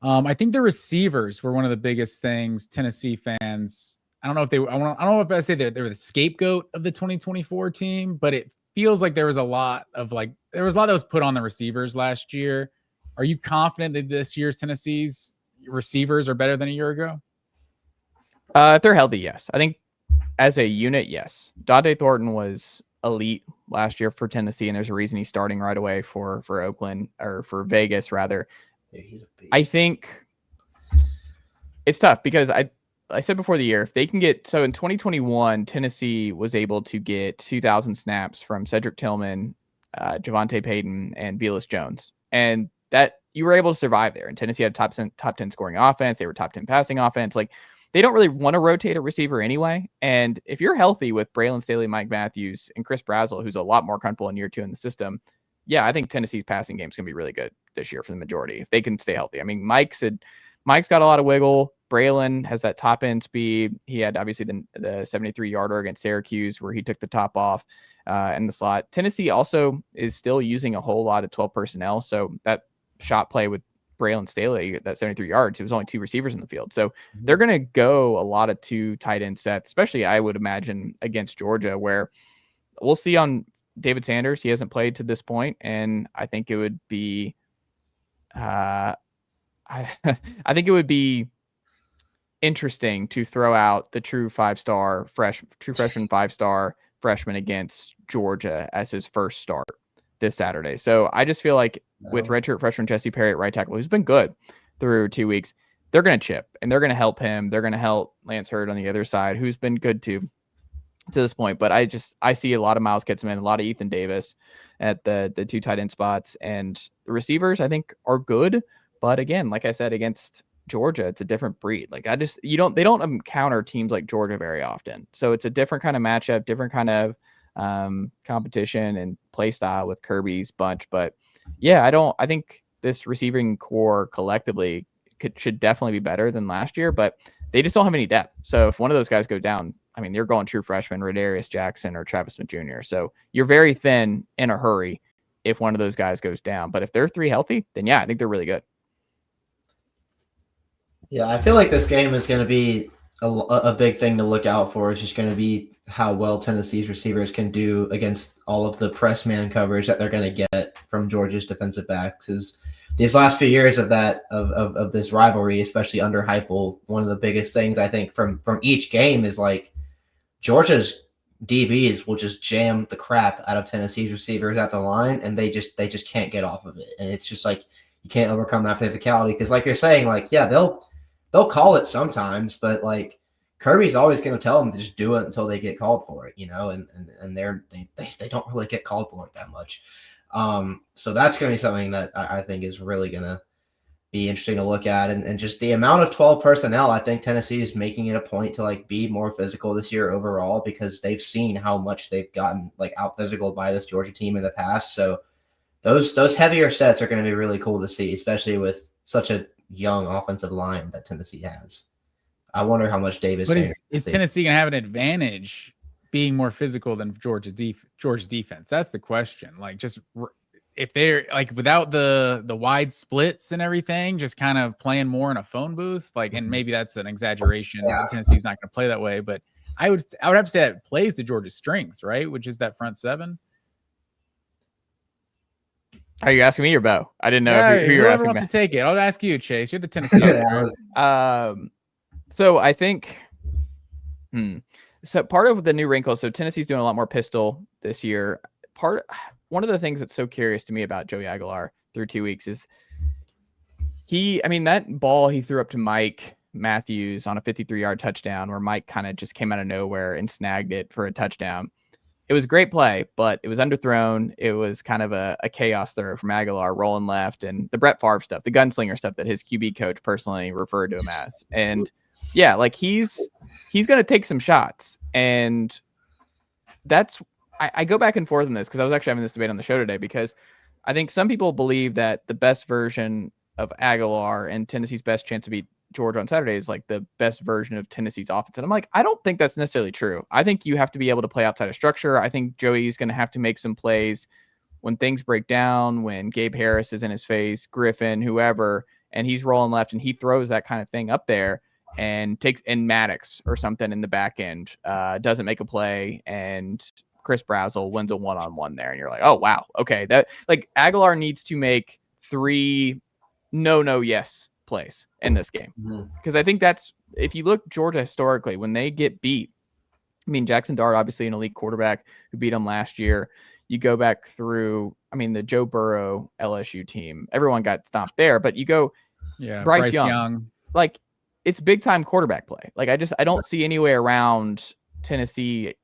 I think the receivers were one of the biggest things Tennessee fans. I don't know if I say that they were the scapegoat of the 2024 team, but it feels like there was a lot that was put on the receivers last year. Are you confident that this year's Tennessee's receivers are better than a year ago? If they're healthy, yes. I think as a unit, yes. Dante Thornton was elite last year for Tennessee, and there's a reason he's starting right away for Oakland, or for Vegas rather. Dude, he's a beast. I think it's tough because I said before the year, if they can get, so in 2021, Tennessee was able to get 2,000 snaps from Cedric Tillman, Javonte Payton, and Velus Jones. And that you were able to survive there. And Tennessee had a top 10 scoring offense. They were top 10 passing offense. Like, they don't really want to rotate a receiver anyway. And if you're healthy with Braylon Staley, Mike Matthews, and Chris Brazzell, who's a lot more comfortable in year 2 in the system, yeah, I think Tennessee's passing game is going to be really good this year for the majority if they can stay healthy. I mean, Mike's got a lot of wiggle. Braylon has that top end speed. He had obviously the 73-yarder against Syracuse where he took the top off in the slot. Tennessee also is still using a whole lot of 12 personnel. So that shot play with Braylon Staley, that 73 yards, it was only 2 receivers in the field. So they're going to go a lot of 2 tight end sets, especially I would imagine against Georgia, where we'll see on David Sanders. He hasn't played to this point, and I think it would be I think it would be interesting to throw out the true freshman 5-star freshman against Georgia as his first start this Saturday. So I just feel like with redshirt freshman Jesse Perry at right tackle, who's been good through 2 weeks, they're going to chip and they're going to help him. They're going to help Lance Hurd on the other side, who's been good too to this point. But I see a lot of Miles Kitzman, a lot of Ethan Davis at the 2 tight end spots, and the receivers I think are good. But again, like I said, against Georgia, it's a different breed. Like they don't encounter teams like Georgia very often. So it's a different kind of matchup, different kind of competition and play style with Kirby's bunch. But yeah, I think this receiving core collectively should definitely be better than last year, but they just don't have any depth. So if one of those guys go down, I mean, you're going true freshman, Rodarius Jackson or Travis Smith Jr. So you're very thin in a hurry if one of those guys goes down. But if they're 3 healthy, then yeah, I think they're really good. Yeah, I feel like this game is going to be a big thing to look out for. It's just going to be how well Tennessee's receivers can do against all of the press man coverage that they're going to get from Georgia's defensive backs. Because these last few years of this rivalry, especially under Heupel, one of the biggest things I think from each game is like Georgia's DBs will just jam the crap out of Tennessee's receivers at the line, and they just can't get off of it. And it's just like you can't overcome that physicality because, like you're saying, like yeah, they'll call it sometimes, but like Kirby's always going to tell them to just do it until they get called for it, you know, and they don't really get called for it that much. So that's going to be something that I think is really going to be interesting to look at. And just the amount of 12 personnel, I think Tennessee is making it a point to like be more physical this year overall because they've seen how much they've gotten like out physical by this Georgia team in the past. So those heavier sets are going to be really cool to see, especially with such a young offensive line that Tennessee has. I wonder how much Davis. But is Tennessee going to have an advantage being more physical than Georgia's defense? That's the question. Like, just if they're like without the wide splits and everything, just kind of playing more in a phone booth, like, and maybe that's an exaggeration. Yeah. Tennessee's not going to play that way, but I would have to say that plays to Georgia's strengths, right? Which is that front seven. Are you asking me or Bo? I didn't know who you're asking. Whoever wants to take it. I'll ask you, Chase. You're the Tennessee expert. So I think, so part of the new wrinkle. So Tennessee's doing a lot more pistol this year. One of the things that's so curious to me about Joey Aguilar through 2 weeks is that ball he threw up to Mike Matthews on a 53-yard touchdown, where Mike kind of just came out of nowhere and snagged it for a touchdown. It was a great play, but it was underthrown. It was kind of a chaos throw from Aguilar rolling left, and the Brett Favre stuff, the gunslinger stuff that his QB coach personally referred to him as. And yeah, like he's going to take some shots. And that's, I go back and forth on this because I was actually having this debate on the show today, because I think some people believe that the best version of Aguilar and Tennessee's best chance to beat Georgia on Saturday is like the best version of Tennessee's offense. And I'm like, I don't think that's necessarily true. I think you have to be able to play outside of structure. I think Joey's going to have to make some plays when things break down, when Gabe Harris is in his face, Griffin, whoever, and he's rolling left and he throws that kind of thing up there and takes in Maddox or something in the back end, doesn't make a play, and Chris Brazzell wins a one-on-one there. And you're like, oh, wow. Okay. That, like, Aguilar needs to make 3 yes plays in this game. Because I think that's, if you look Georgia historically, when they get beat, I mean, Jackson Dart, obviously an elite quarterback who beat them last year. You go back through, I mean, the Joe Burrow LSU team, everyone got stomped there, but you go, Bryce Young, like, it's big time quarterback play. Like, I don't see any way around Tennessee.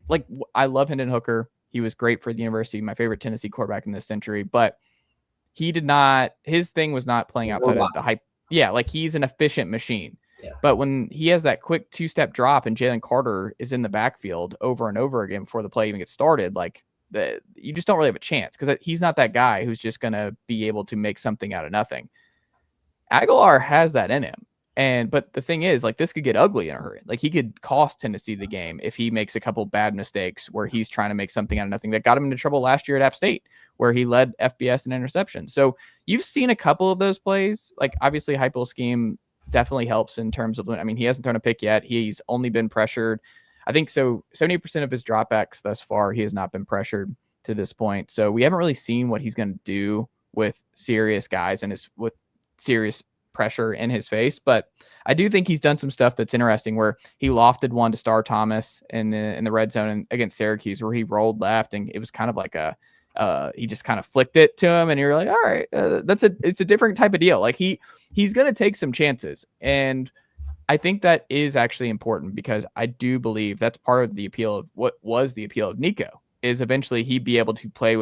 Like, I love Hendon Hooker. He was great for the university, my favorite Tennessee quarterback in this century, but his thing was not playing outside of the hype. Yeah, like, he's an efficient machine. Yeah. But when he has that quick 2-step drop and Jalen Carter is in the backfield over and over again before the play even gets started, like, you just don't really have a chance, because he's not that guy who's just going to be able to make something out of nothing. Aguilar has that in him. But the thing is, like, this could get ugly in a hurry. Like, he could cost Tennessee the game if he makes a couple bad mistakes where he's trying to make something out of nothing. That got him into trouble last year at App State, where he led FBS in interceptions. So you've seen a couple of those plays. Like, obviously, Heupel scheme definitely helps in terms of, I mean, he hasn't thrown a pick yet. He's only been pressured. I think so 70% of his dropbacks thus far, he has not been pressured to this point. So we haven't really seen what he's going to do with serious guys and with serious pressure in his face. But I do think he's done some stuff that's interesting, where he lofted one to Star Thomas in the red zone against Syracuse, where he rolled left, and it was kind of like he just kind of flicked it to him, and you're like, all right, it's a different type of deal. Like, he's going to take some chances. And I think that is actually important, because I do believe that's part of the appeal of what was the appeal of Nico, is eventually he'd be able to play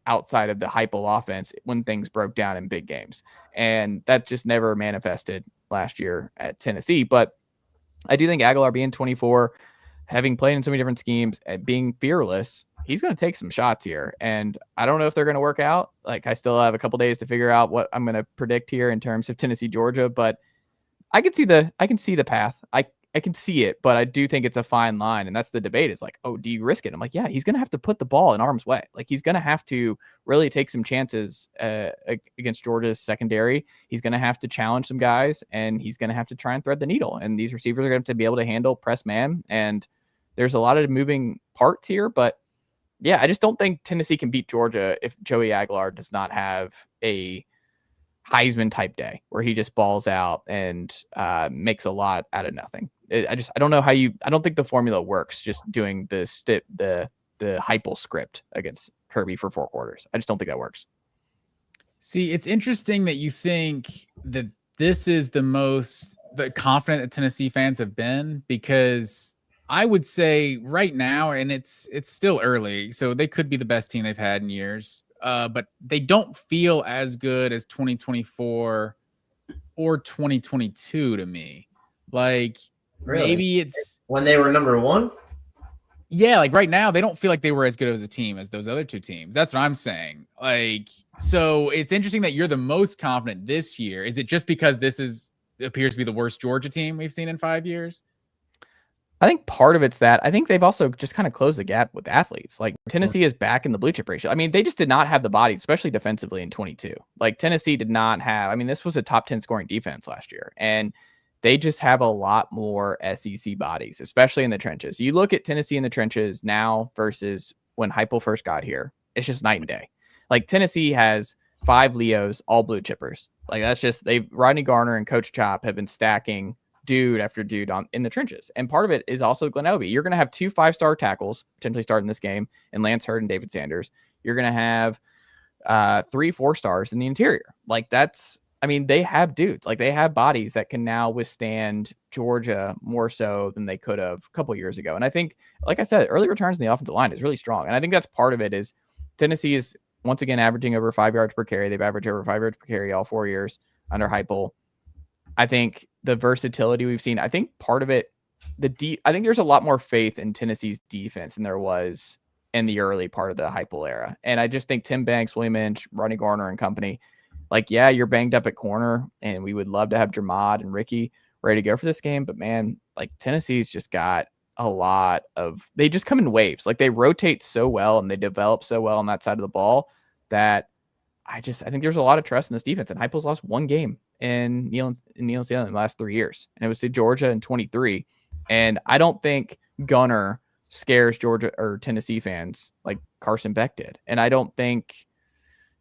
outside of the Heupel offense when things broke down in big games. And that just never manifested last year at Tennessee. But I do think Aguilar, being 24, having played in so many different schemes, and being fearless, he's going to take some shots here. And I don't know if they're going to work out. Like, I still have a couple days to figure out what I'm going to predict here in terms of Tennessee, Georgia, but I can see the path. I can see it, but I do think it's a fine line. And that's the debate, is like, oh, do you risk it? I'm like, yeah, he's going to have to put the ball in harm's way. Like, he's going to have to really take some chances against Georgia's secondary. He's going to have to challenge some guys, and he's going to have to try and thread the needle. And these receivers are going to have to be able to handle press man. And there's a lot of moving parts here, but yeah, I just don't think Tennessee can beat Georgia if Joey Aguilar does not have a Heisman type day where he just balls out and makes a lot out of nothing. I don't know I don't think the formula works just doing the Heupel script against Kirby for 4 quarters. I just don't think that works. See, it's interesting that you think that this is the confident that Tennessee fans have been, because I would say right now, and it's still early, so they could be the best team they've had in years, but they don't feel as good as 2024 or 2022 to me. Like, really? Maybe it's when they were number 1. Yeah, like right now, they don't feel like they were as good as a team as those other two teams. That's what I'm saying. Like, so it's interesting that you're the most confident this year. Is it just because appears to be the worst Georgia team we've seen in 5 years? I think part of it's that I think they've also just kind of closed the gap with athletes. Like Tennessee is back in the blue chip ratio. I mean, they just did not have the body, especially defensively in 22. Like Tennessee did not have, I mean, this was a top 10 scoring defense last year. And they just have a lot more SEC bodies, especially in the trenches. You look at Tennessee in the trenches now versus when Heupel first got here. It's just night and day. Like Tennessee has 5 Leos, all blue chippers. Like that's just Rodney Garner and Coach Chop have been stacking dude after dude in the trenches. And part of it is also Glenn Elby. You're going to have 2 5-star tackles potentially starting this game, and Lance Hurd and David Sanders. You're going to have 3 4-stars in the interior. Like that's, I mean, they have dudes, like they have bodies that can now withstand Georgia more so than they could have a couple years ago. And I think, like I said, early returns in the offensive line is really strong. And I think that's part of it is Tennessee is once again averaging over 5 yards per carry. They've averaged over 5 yards per carry all 4 years under Heupel. I think the versatility we've seen, I think part of it, I think there's a lot more faith in Tennessee's defense than there was in the early part of the Heupel era. And I just think Tim Banks, William Inch, Rodney Garner and company, like, yeah, you're banged up at corner and we would love to have Jermod and Ricky ready to go for this game. But man, like Tennessee's just got a lot they just come in waves. Like they rotate so well and they develop so well on that side of the ball that I think there's a lot of trust in this defense. And Heupel's lost 1 game in Neyland in the last 3 years. And it was to Georgia in 23. And I don't think Gunner scares Georgia or Tennessee fans like Carson Beck did. And I don't think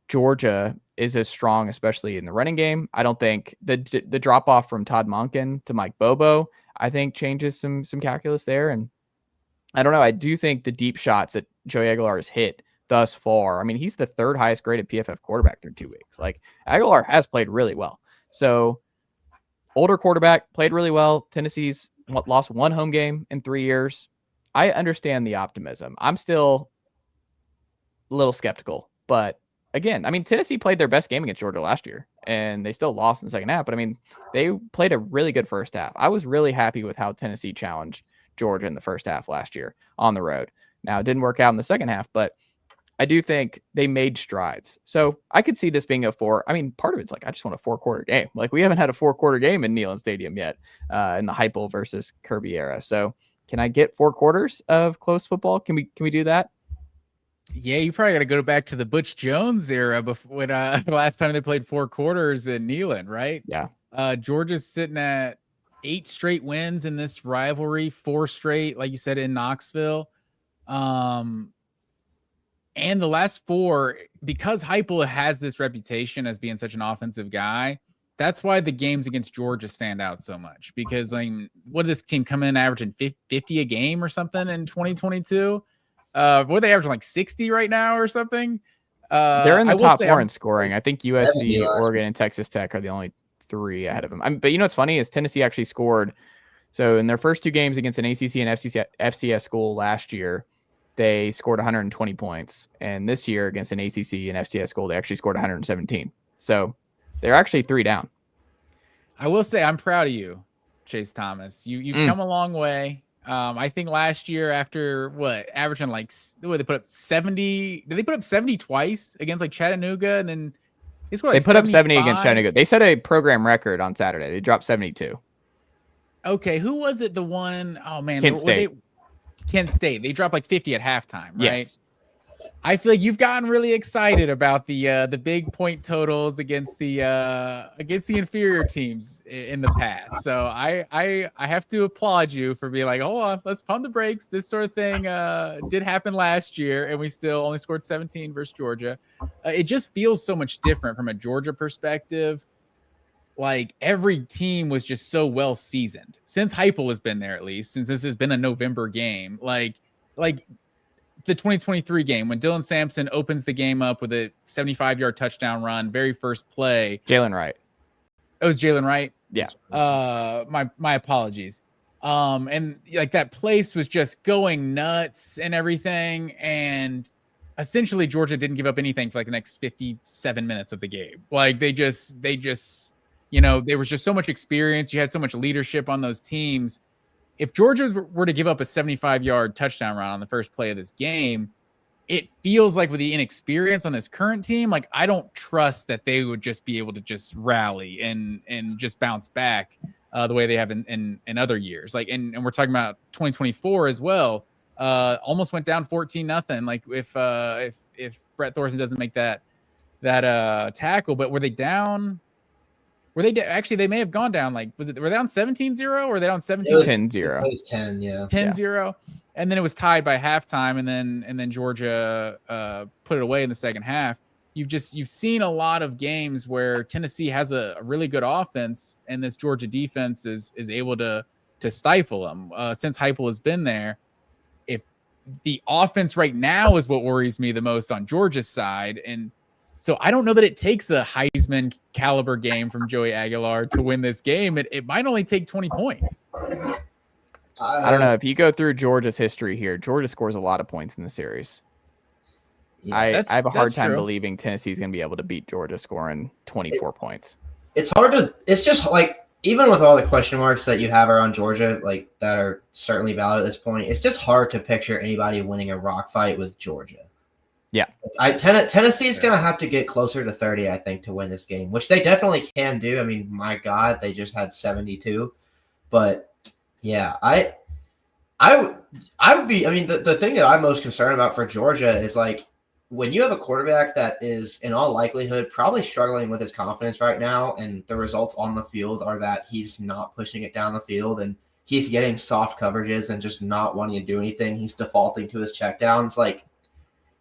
Georgia is as strong, especially in the running game. I don't think the drop off from Todd Monken to Mike Bobo, I think changes some calculus there. And I don't know. I do think the deep shots that Joey Aguilar has hit thus far, I mean, he's the 3rd highest graded PFF quarterback through 2 weeks. Like Aguilar has played really well. So older quarterback, played really well. Tennessee's lost 1 home game in 3 years. I understand the optimism. I'm still a little skeptical, but again, I mean, Tennessee played their best game against Georgia last year and they still lost in the second half, but I mean, they played a really good first half. I was really happy with how Tennessee challenged Georgia in the first half last year on the road. Now it didn't work out in the second half, but I do think they made strides. So I could see this being part of it's like, I just want a 4-quarter game. Like we haven't had a 4-quarter game in Neyland Stadium yet in the Heupel versus Kirby era. So can I get 4 quarters of close football? Can we do that? Yeah, you probably got to go back to the Butch Jones era before when last time they played 4 quarters in Neyland, right? Yeah. Georgia's sitting at 8 straight wins in this rivalry, 4 straight, like you said, in Knoxville. And the last 4, because Heupel has this reputation as being such an offensive guy, that's why the games against Georgia stand out so much. Because what did this team come in averaging 50 a game or something in 2022? What are they averaging, like 60 right now or something? They're in the top 4 in scoring. I think USC, Oregon, and Texas Tech are the only 3 ahead of them. But you know what's funny is Tennessee actually scored. So in their first 2 games against an ACC and FCS school last year, they scored 120 points. And this year against an ACC and FCS school, they actually scored 117. So they're actually 3 down. I will say I'm proud of you, Chase Thomas. You've come a long way. I think last year after averaging they put up 70. Did they put up 70 twice against like Chattanooga? And then they scored they put up 70 against Chattanooga. They set a program record on Saturday. They dropped 72. Okay, who was it? The one, oh man, Kent State. Kent State. They dropped like 50 at halftime, right? Yes. I feel like you've gotten really excited about the big point totals against the inferior teams in the past. So I have to applaud you for being like, hold on, let's pump the brakes. This sort of thing did happen last year, and we still only scored 17 versus Georgia. It just feels so much different from a Georgia perspective. Like every team was just so well seasoned since Heupel has been there, at least since this has been a November game. Like the 2023 game when Dylan Sampson opens the game up with a 75-yard touchdown run, very first play. Jalen Wright. It was Jalen Wright. Yeah. My apologies. And like that place was just going nuts and everything. And essentially Georgia didn't give up anything for like the next 57 minutes of the game. Like they just, there was just so much experience. You had so much leadership on those teams. if Georgia were to give up a 75-yard touchdown run on the first play of this game, it feels like with the inexperience on this current team, like I don't trust that they would just be able to just rally and just bounce back the way they have in other years. Like, and we're talking about 2024 as well. Almost went down 14-0. Like if Brett Thorson doesn't make that tackle, but were they down? Actually, they may have gone down. Like, were they down 17-0 or were they down 17? 10-0. It was 10, yeah. 10-0. And then it was tied by halftime, and then Georgia put it away in the second half. You've seen a lot of games where Tennessee has a really good offense, and this Georgia defense is able to stifle them. Since Heupel has been there, if the offense right now is what worries me the most on Georgia's side, and so I don't know that it takes a Heisman caliber game from Joey Aguilar to win this game. It might only take 20 points. I don't know. If you go through Georgia's history here, Georgia scores a lot of points in the series. Yeah, I have a hard time believing Tennessee's going to be able to beat Georgia scoring 24 points. It's hard to – it's just like even with all the question marks that you have around Georgia, like that are certainly valid at this point, it's just hard to picture anybody winning a rock fight with Georgia. Yeah. Tennessee's going to have to get closer to 30, I think, to win this game, which they definitely can do. I mean, my God, they just had 72. But, yeah, I would be – I mean, the thing that I'm most concerned about for Georgia is, like, when you have a quarterback that is, in all likelihood, probably struggling with his confidence right now, and the results on the field are that he's not pushing it down the field and he's getting soft coverages and just not wanting to do anything. He's defaulting to his checkdowns. Like,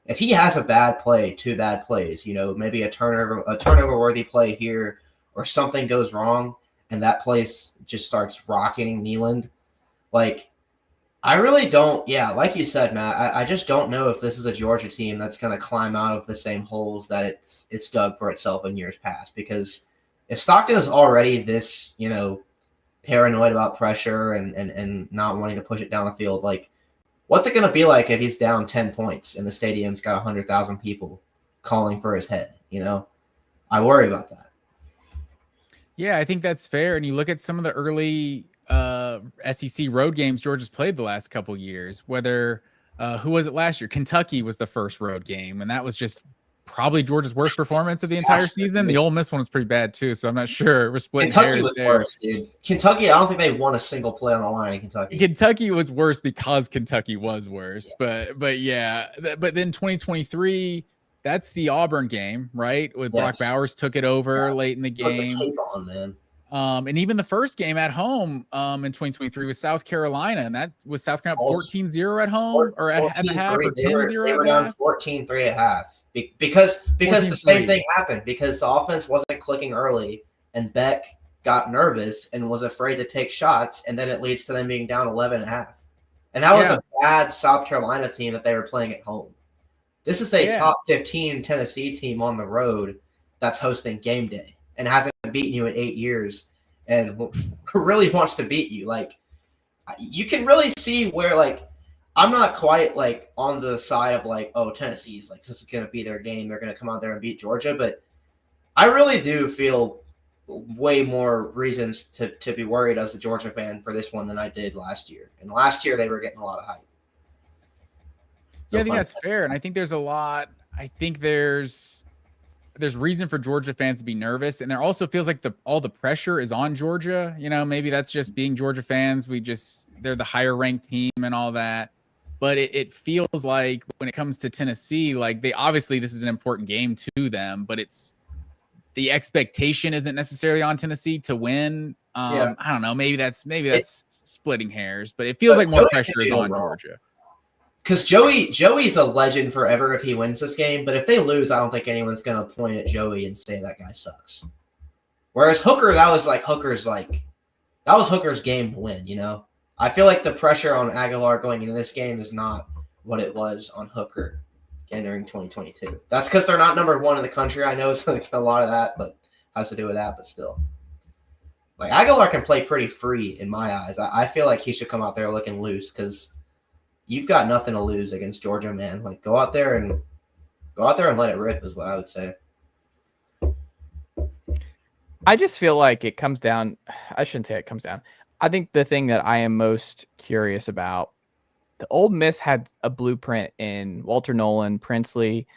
if he has a bad play, 2 bad plays, you know, maybe a turnover-worthy play here or something goes wrong and that place just starts rocking Neyland, like, I really don't. Yeah, like you said, Matt, I just don't know if this is a Georgia team that's going to climb out of the same holes that it's dug for itself in years past. Because if Stockton is already this, you know, paranoid about pressure and not wanting to push it down the field, like, what's it going to be like if he's down 10 points and the stadium's got 100,000 people calling for his head? You know, I worry about that. Yeah, I think that's fair. And you look at some of the early SEC road games Georgia's played the last couple years, whether who was it last year? Kentucky was the first road game, and that was just probably Georgia's worst performance of the entire season. The Ole Miss one was pretty bad too, so I'm not sure. We're splitting Kentucky hairs was there. worse, dude. Kentucky, I don't think they won a single play on the line in Kentucky. Kentucky was worse because Kentucky was worse. Yeah. But yeah, but then 2023, that's the Auburn game, right? With Brock Bowers took it over late in the game. Put the tape on, man. And even the first game at home in 2023 was South Carolina, and that was South Carolina 14-0 at home or at the half, or 10-0 They were down 14-3 at half because the same thing happened, because the offense wasn't clicking early and Beck got nervous and was afraid to take shots, and then it leads to them being down 11 at half. And that was a bad South Carolina team that they were playing at home. This is a top 15 Tennessee team on the road that's hosting game day and hasn't beaten you in 8 years and really wants to beat you. Like, you can really see where, like, I'm not quite, like, on the side of, like, oh, Tennessee's, like, this is going to be their game. They're going to come out there and beat Georgia. But I really do feel way more reasons to be worried as a Georgia fan for this one than I did last year. And last year they were getting a lot of hype. Yeah, I think that's fair. And I think there's a lot – I think there's reason for Georgia fans to be nervous, and there also feels like all the pressure is on Georgia. You know, maybe that's just being Georgia fans. They're the higher ranked team and all that, but it feels like when it comes to Tennessee, like obviously this is an important game to them, but the expectation isn't necessarily on Tennessee to win. I don't know. Maybe that's splitting hairs, but it feels like more pressure is on Georgia. Because Joey's a legend forever if he wins this game, but if they lose, I don't think anyone's going to point at Joey and say that guy sucks. Whereas Hooker, that was Hooker's game to win, you know? I feel like the pressure on Aguilar going into this game is not what it was on Hooker entering 2022. That's because they're not number one in the country. I know it's like a lot of that, but has to do with that, but still. Like, Aguilar can play pretty free in my eyes. I feel like he should come out there looking loose because you've got nothing to lose against Georgia, man. Like, go out there and let it rip is what I would say. I just feel like it comes down. I shouldn't say it comes down. I think the thing that I am most curious about, the Ole Miss had a blueprint in Walter Nolan, Princely,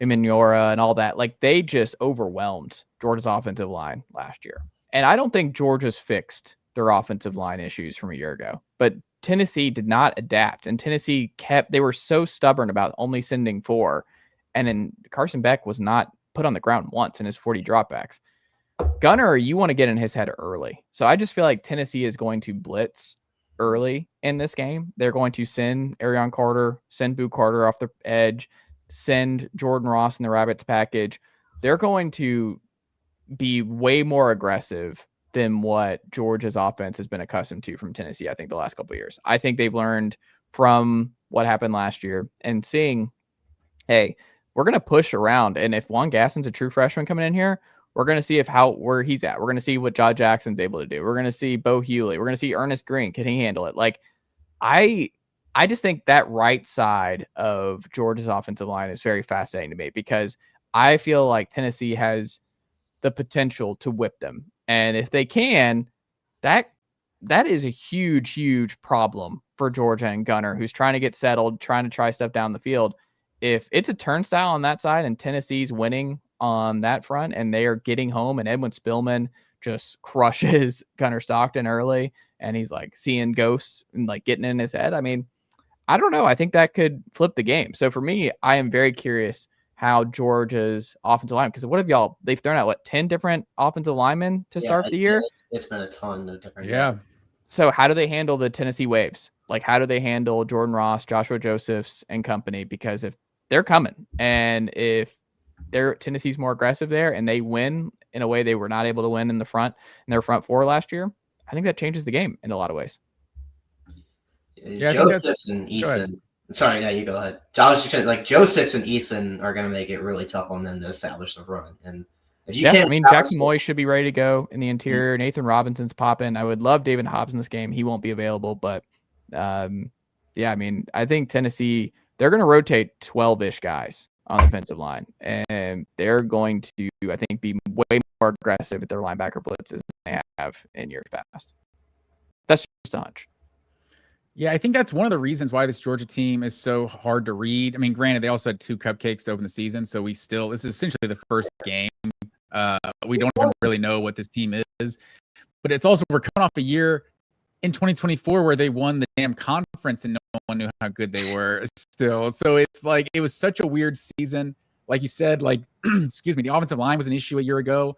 Imanora, and all that. Like, they just overwhelmed Georgia's offensive line last year. And I don't think Georgia's fixed their offensive line issues from a year ago. But Tennessee did not adapt. And Tennessee they were so stubborn about only sending 4. And then Carson Beck was not put on the ground once in his 40 dropbacks. Gunner, you want to get in his head early. So I just feel like Tennessee is going to blitz early in this game. They're going to send Arion Carter, send Boo Carter off the edge, send Jordan Ross in the Rabbits package. They're going to be way more aggressive than what Georgia's offense has been accustomed to from Tennessee, I think, the last couple of years. I think they've learned from what happened last year and seeing, hey, we're going to push around. And if Juan Gasson's a true freshman coming in here, we're going to see where he's at. We're going to see what Josh Jackson's able to do. We're going to see Bo Hewley. We're going to see Ernest Green. Can he handle it? Like, I just think that right side of Georgia's offensive line is very fascinating to me because I feel like Tennessee has the potential to whip them. And if they can, that is a huge, huge problem for Georgia and Gunner, who's trying to get settled, trying to try stuff down the field. If it's a turnstile on that side and Tennessee's winning on that front and they are getting home and Edwin Spillman just crushes Gunner Stockton early and he's like seeing ghosts and like getting in his head. I mean, I don't know. I think that could flip the game. So for me, I am very curious how Georgia's offensive line, because what have y'all, they've thrown out 10 different offensive linemen to start the year? It's been a ton of different. Yeah. So how do they handle the Tennessee Waves? Like, how do they handle Jordan Ross, Joshua Josephs and company? Because if they're coming and if Tennessee's more aggressive there and they win in a way they were not able to win in their front 4 last year, I think that changes the game in a lot of ways. Yeah, Josephs and Eason. Sorry, no, you go ahead. I was just like Josephs and Eason are going to make it really tough on them to establish the run. And if you can't, Jackson Moy should be ready to go in the interior. Nathan Robinson's popping. I would love David Hobbs in this game. He won't be available, but I think Tennessee, they're going to rotate 12-ish guys on the defensive line, and they're going to, I think, be way more aggressive at their linebacker blitzes than they have in years past. That's just a hunch. Yeah, I think that's one of the reasons why this Georgia team is so hard to read. I mean, granted, they also had 2 cupcakes to open the season, so this is essentially the first game. We don't even really know what this team is, but it's also, we're coming off a year in 2024 where they won the damn conference and no one knew how good they were still. So it's like, it was such a weird season. Like you said, like, excuse me, the offensive line was an issue a year ago,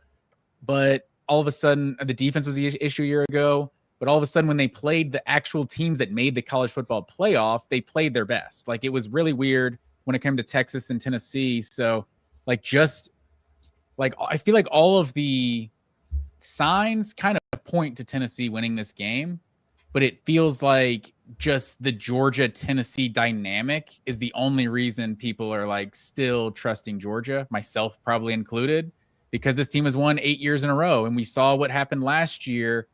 but all of a sudden the defense was the issue a year ago. But all of a sudden, when they played the actual teams that made the college football playoff, they played their best. Like, it was really weird when it came to Texas and Tennessee. So, like, just like, I feel like all of the signs kind of point to Tennessee winning this game, but it feels like just the Georgia-Tennessee dynamic is the only reason people are like still trusting Georgia, myself probably included, because this team has won 8 years in a row. And we saw what happened last year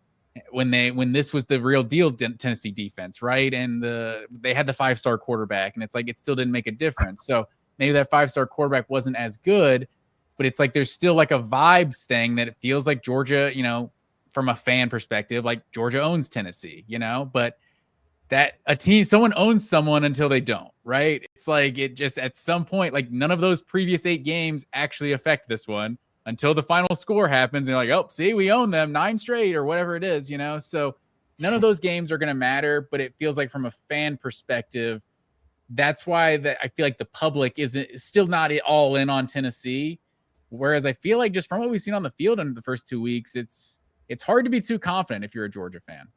when this was the real deal Tennessee defense, right? And they had the 5-star quarterback, and it's like, it still didn't make a difference. So maybe that 5-star quarterback wasn't as good, but it's like, there's still like a vibes thing that it feels like Georgia, from a fan perspective, like Georgia owns Tennessee, but that someone owns someone until they don't, right? It's like, it just, at some point, like, none of those previous 8 games actually affect this one until the final score happens. And you're like, oh, see, we own them 9 straight or whatever it is, So none of those games are going to matter, but it feels like from a fan perspective, that's why I feel like the public is still not all in on Tennessee. Whereas I feel like just from what we've seen on the field in the first 2 weeks, it's hard to be too confident if you're a Georgia fan.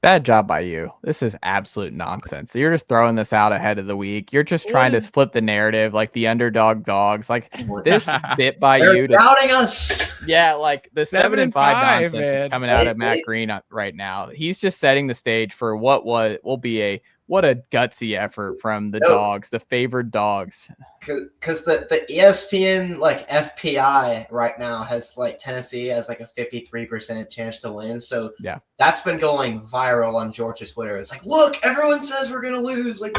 Bad job by you. This is absolute nonsense. You're just throwing this out ahead of the week. You're just trying to flip the narrative, like the underdog dogs. Like, this bit by you. Doubting us. Yeah, like the 7-5 nonsense man. that's coming out of Matt Green right now. He's just setting the stage for what will be what a gutsy effort from the Dogs, the favored Dogs. Because the ESPN like FPI right now has like Tennessee has like a 53% chance to win. So yeah, that's been going viral on Georgia Twitter. It's like, look, everyone says we're gonna lose. Like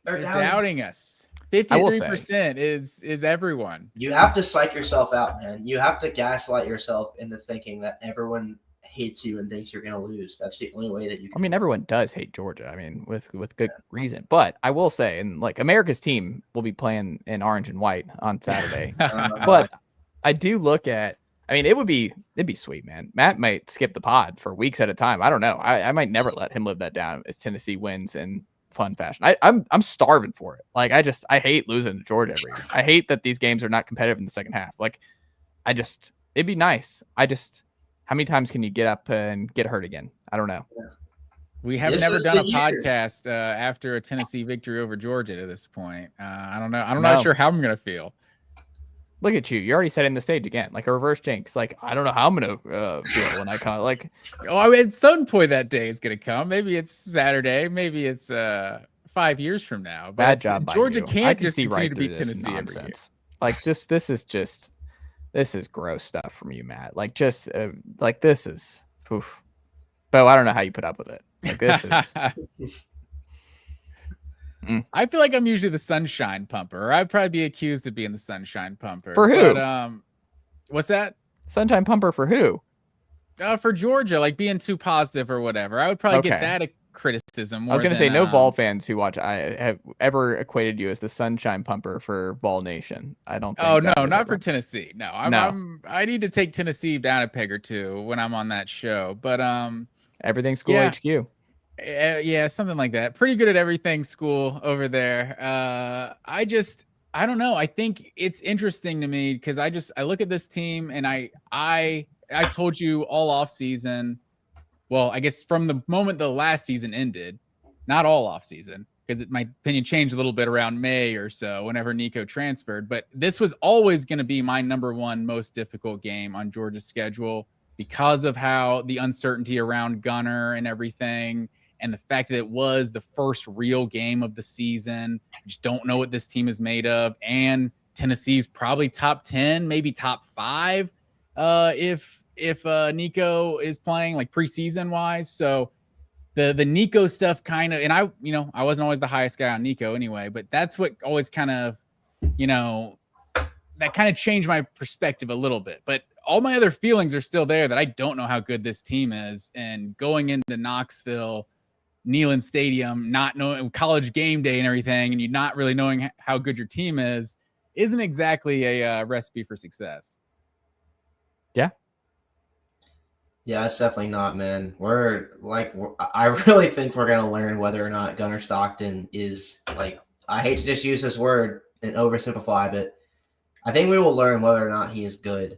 they're doubting us. 53% is everyone. You have to psych yourself out, man. You have to gaslight yourself into thinking that everyone hates you and thinks you're going to lose. That's the only way that you can. I mean, everyone does hate Georgia. I mean, with good reason. But I will say, and like America's team will be playing in orange and white on Saturday. But I do look at. I mean, it'd be sweet, man. Matt might skip the pod for weeks at a time. I don't know. I might never let him live that down if Tennessee wins in fun fashion. I'm starving for it. Like I hate losing to Georgia every year. I hate that these games are not competitive in the second half. Like it'd be nice. How many times can you get up and get hurt again? I don't know. Yeah. We have never done a podcast after a Tennessee victory over Georgia to this point. I don't know. I'm not sure how I'm gonna feel. Look at you. You're already setting the stage again, like a reverse jinx. Like, I don't know how I'm going to feel when I come. Like, I mean, at some point that day is going to come. Maybe it's Saturday. Maybe it's 5 years from now. But bad job by Georgia you. can't just continue to beat Tennessee every year. Like, this is gross stuff from you, Matt. Like, just, like, this is, oof. Bo, I don't know how you put up with it. Like, this is. I feel like I'm usually the sunshine pumper. I'd probably be accused of being the sunshine pumper. For who? But, what's that? Sunshine pumper for who? For Georgia, like being too positive or whatever. I would probably get that a criticism. I was going to say, no Vol fans who watch I have ever equated you as the sunshine pumper for Vol Nation. I don't think. Oh, no, not for Tennessee. No, I need to take Tennessee down a peg or two when I'm on that show. But everything's School HQ. Yeah, something like that. Pretty good at everything school over there. I don't know. I think it's interesting to me because I look at this team and I told you all off season. Well, I guess from the moment the last season ended, not all off season, because my opinion changed a little bit around May or so whenever Nico transferred. But this was always going to be my number one most difficult game on Georgia's schedule because of how the uncertainty around Gunner and everything. And the fact that it was the first real game of the season. You just don't know what this team is made of. And Tennessee's probably top 10, maybe top 5 if Nico is playing like preseason wise. So the Nico stuff kind of, and I wasn't always the highest guy on Nico anyway, but that's what always kind of, that kind of changed my perspective a little bit. But all my other feelings are still there that I don't know how good this team is. And going into Knoxville, Neyland Stadium, not knowing college game day and everything, and you not really knowing how good your team isn't exactly a recipe for success. Yeah, it's definitely not, man. I really think we're gonna learn whether or not Gunnar Stockton is like. I hate to just use this word and oversimplify, but I think we will learn whether or not he is good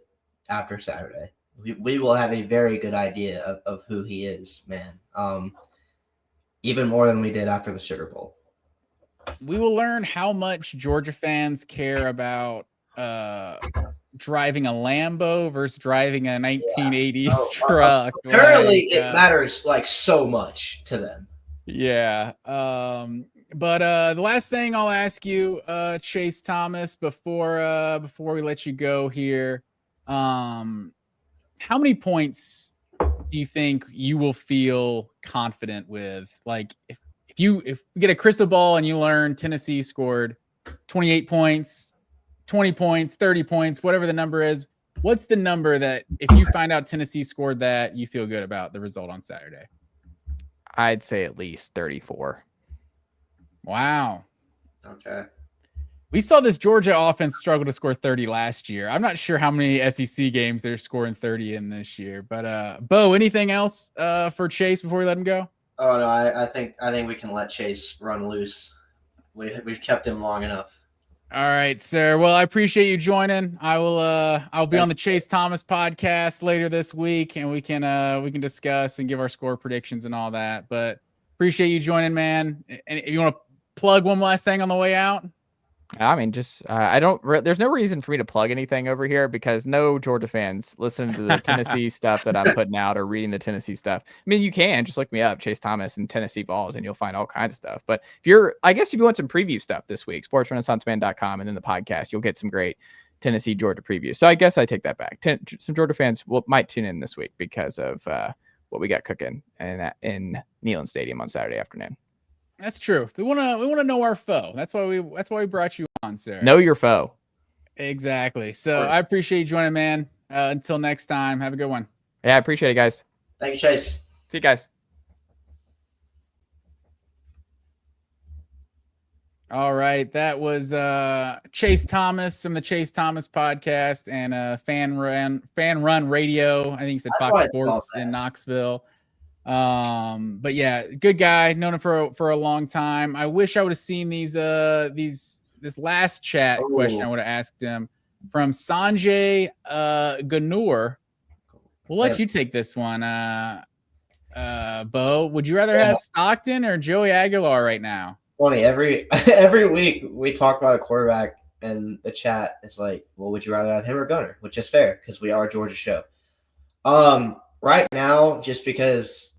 after Saturday. We will have a very good idea of who he is, man. Even more than we did after the Sugar Bowl. We will learn how much Georgia fans care about driving a Lambo versus driving a 1980s truck. Apparently, it matters like so much to them. Yeah. But the last thing I'll ask you, Chase Thomas, before we let you go here, how many points do you think you will feel confident with? Like if you get a crystal ball and you learn Tennessee scored 28 points, 20 points, 30 points, whatever the number is, what's the number that if you find out Tennessee scored that you feel good about the result on Saturday? I'd say at least 34. Wow. Okay. We saw this Georgia offense struggle to score 30 last year. I'm not sure how many SEC games they're scoring 30 in this year. But Bo, anything else for Chase before we let him go? Oh no, I think we can let Chase run loose. We've kept him long enough. All right, sir. Well, I appreciate you joining. I'll be on the Chase Thomas podcast later this week, and we can discuss and give our score predictions and all that. But appreciate you joining, man. And if you want to plug one last thing on the way out? I mean, just there's no reason for me to plug anything over here because no Georgia fans listen to the Tennessee stuff that I'm putting out or reading the Tennessee stuff. I mean, you can just look me up, Chase Thomas and Tennessee Balls, and you'll find all kinds of stuff. But if you want some preview stuff this week, sportsrenaissanceman.com, and in the podcast, you'll get some great Tennessee Georgia previews. So I guess I take that back. Some Georgia fans might tune in this week because of what we got cooking in Neyland Stadium on Saturday afternoon. That's true. We want to know our foe. That's why we brought you on, sir. Know your foe. Exactly. So I appreciate you joining, man. Until next time, have a good one. Yeah, I appreciate it, guys. Thank you, Chase. See you guys. All right, that was Chase Thomas from the Chase Thomas podcast and Fan Run Radio. I think he said That's why Fox it's called Sports in Knoxville. But yeah, good guy, known him for a long time. I wish I would have seen this last chat question. I would have asked him from Sanjay Ganur. We'll let you take this one, Bo. Would you rather have Stockton or Joey Aguilar right now? Funny, every week we talk about a quarterback and the chat is like, well, would you rather have him or Gunner? Which is fair because we are a Georgia show. Right now, just because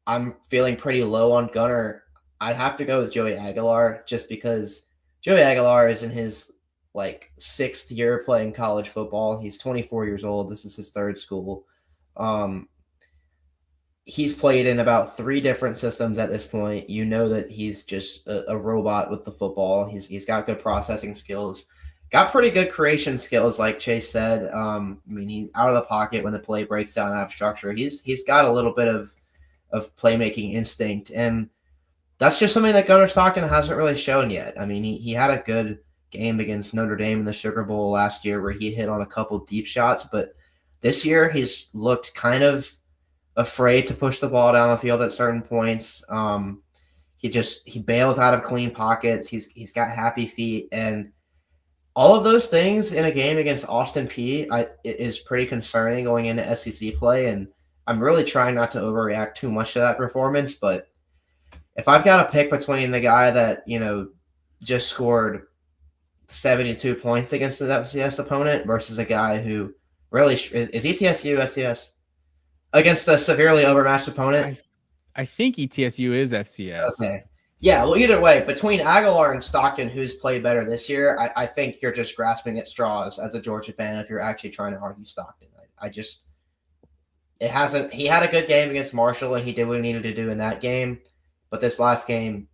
I'm feeling pretty low on Gunner, I'd have to go with Joey Aguilar just because Joey Aguilar is in his like 6th year playing college football. He's 24 years old. This is his 3rd school. He's played in about 3 different systems at this point. You know that he's just a robot with the football. He's got good processing skills, got pretty good creation skills, like Chase said. I mean, he's out of the pocket when the play breaks down out of structure. He's got a little bit of playmaking instinct, and that's just something that Gunnar Stockton hasn't really shown yet. I mean, he had a good game against Notre Dame in the Sugar Bowl last year where he hit on a couple deep shots, but this year he's looked kind of afraid to push the ball down the field at certain points. He bails out of clean pockets. He's got happy feet, and all of those things in a game against Austin Peay is pretty concerning going into SEC play. And I'm really trying not to overreact too much to that performance. But if I've got to pick between the guy that just scored 72 points against an FCS opponent versus a guy who really is ETSU FCS. Against a severely overmatched opponent? I think ETSU is FCS. Okay. Yeah, well, either way, between Aguilar and Stockton, who's played better this year, I think you're just grasping at straws as a Georgia fan if you're actually trying to argue Stockton. He had a good game against Marshall, and he did what he needed to do in that game, but this last game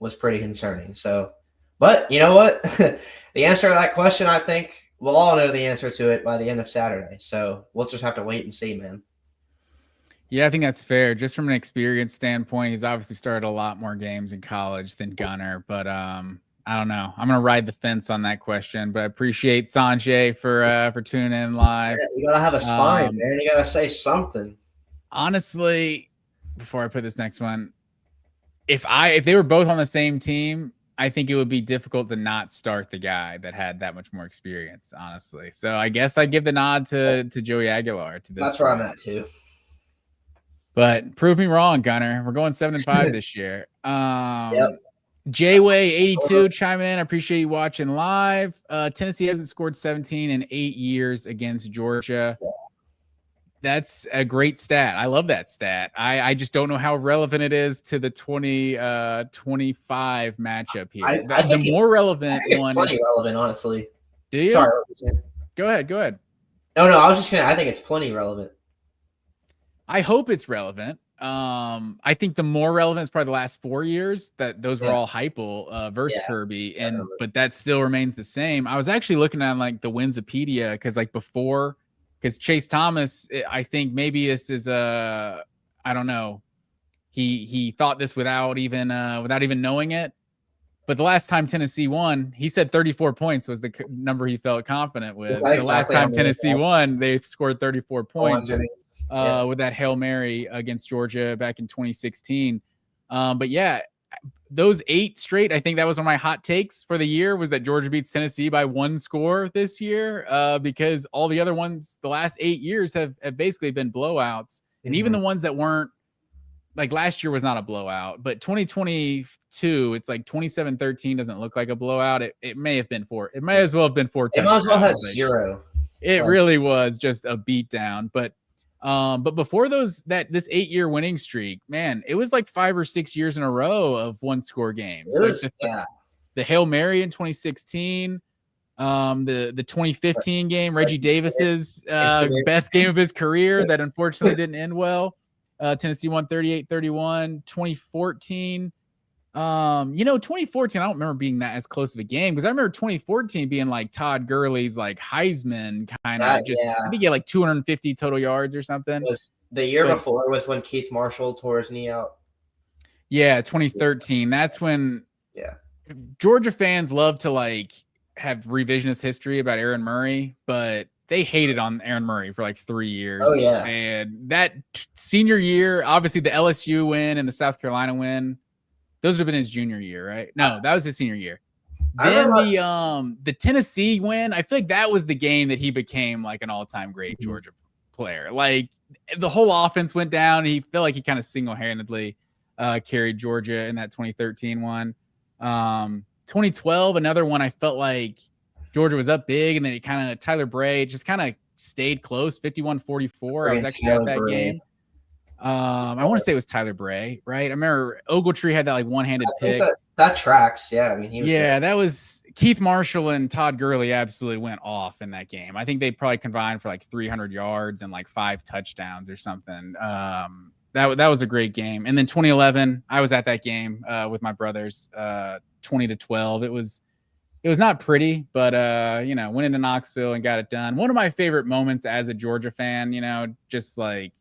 was pretty concerning. So, but you know what? The answer to that question, I think we'll all know the answer to it by the end of Saturday. So we'll just have to wait and see, man. Yeah, I think that's fair. Just from an experience standpoint, he's obviously started a lot more games in college than Gunner, but I don't know. I'm gonna ride the fence on that question, but I appreciate Sanjay for tuning in live. Yeah, you gotta have a spine, man. You gotta say something. Honestly, before I put this next one, if they were both on the same team, I think it would be difficult to not start the guy that had that much more experience, honestly. So I guess I'd give the nod to Joey Aguilar. That's where I'm at too. But prove me wrong, Gunner. We're going 7-5 this year. Yep. Jayway82 chime in. I appreciate you watching live. Tennessee hasn't scored 17 in 8 years against Georgia. Yeah. That's a great stat. I love that stat. I just don't know how relevant it is to the 2025 matchup here. I the more relevant one. It's plenty relevant, honestly. Do you? Sorry. Go ahead. No, I was just gonna. I think it's plenty relevant. I hope it's relevant. I think the more relevant is probably the last 4 years that those were all Heupel versus Kirby, but that still remains the same. I was actually looking at like the Winsipedia because Chase Thomas, I think maybe this is I don't know. He thought this without even knowing it. But the last time Tennessee won, he said 34 points was the number he felt confident with. The last time Tennessee won, they scored 34 points. With that Hail Mary against Georgia back in 2016. But yeah, those 8 straight, I think that was one of my hot takes for the year was that Georgia beats Tennessee by 1 score this year because all the other ones the last 8 years have basically been blowouts. And even the ones that weren't, like last year was not a blowout, but 2022, it's like 27-13 doesn't look like a blowout. It may have been 4. It may as well have been 4. It might as well have 0. It really was just a beatdown. But before this 8-year winning streak, man, it was like 5 or 6 years in a row of 1-score games. The Hail Mary in 2016, the 2015 game, Reggie Davis's best game of his career that unfortunately didn't end well. Tennessee won 38-31. 2014. 2014, I don't remember being that as close of a game because I remember 2014 being like Todd Gurley's like Heisman kind of I think he had like 250 total yards or something. The year But- before was when Keith Marshall tore his knee out. Yeah, 2013. That's when Yeah. Georgia fans love to like have revisionist history about Aaron Murray, but they hated on Aaron Murray for like 3 years. Oh, yeah. And that senior year, obviously the LSU win and the South Carolina win, those would have been his junior year, right? No, that was his senior year. Then the Tennessee win, I feel like that was the game that he became like an all-time great Georgia player. Like the whole offense went down. He felt like he kind of single-handedly carried Georgia in that 2013 one. 2012, another one I felt like Georgia was up big, and then it kind of Tyler Bray just kind of stayed close, 51-44. I was actually at that game. I want to say it was Tyler Bray, right? I remember Ogletree had that like one-handed pick. That tracks. Yeah, I mean, he was that was Keith Marshall and Todd Gurley absolutely went off in that game. I think they probably combined for like 300 yards and like 5 touchdowns or something. That was a great game. And then 2011, I was at that game with my brothers, 20-12. It was not pretty, but went into Knoxville and got it done. One of my favorite moments as a Georgia fan, just like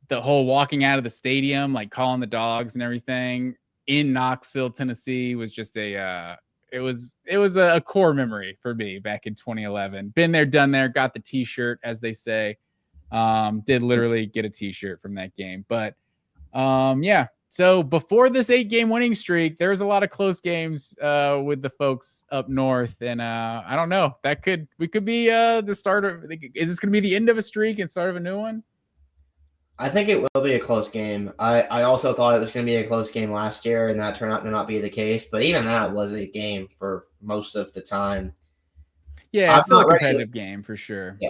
the whole walking out of the stadium, like calling the Dawgs and everything in Knoxville, Tennessee was just it was a core memory for me back in 2011. Been there, done there, got the t-shirt, as they say. Did literally get a t-shirt from that game. But so before this 8-game winning streak, there was a lot of close games with the folks up north. And I don't know, we could be the start of, is this going to be the end of a streak and start of a new one? I think it will be a close game. I also thought it was going to be a close game last year, and that turned out to not be the case. But even that was a game for most of the time. Yeah, it's still a competitive game for sure. Yeah.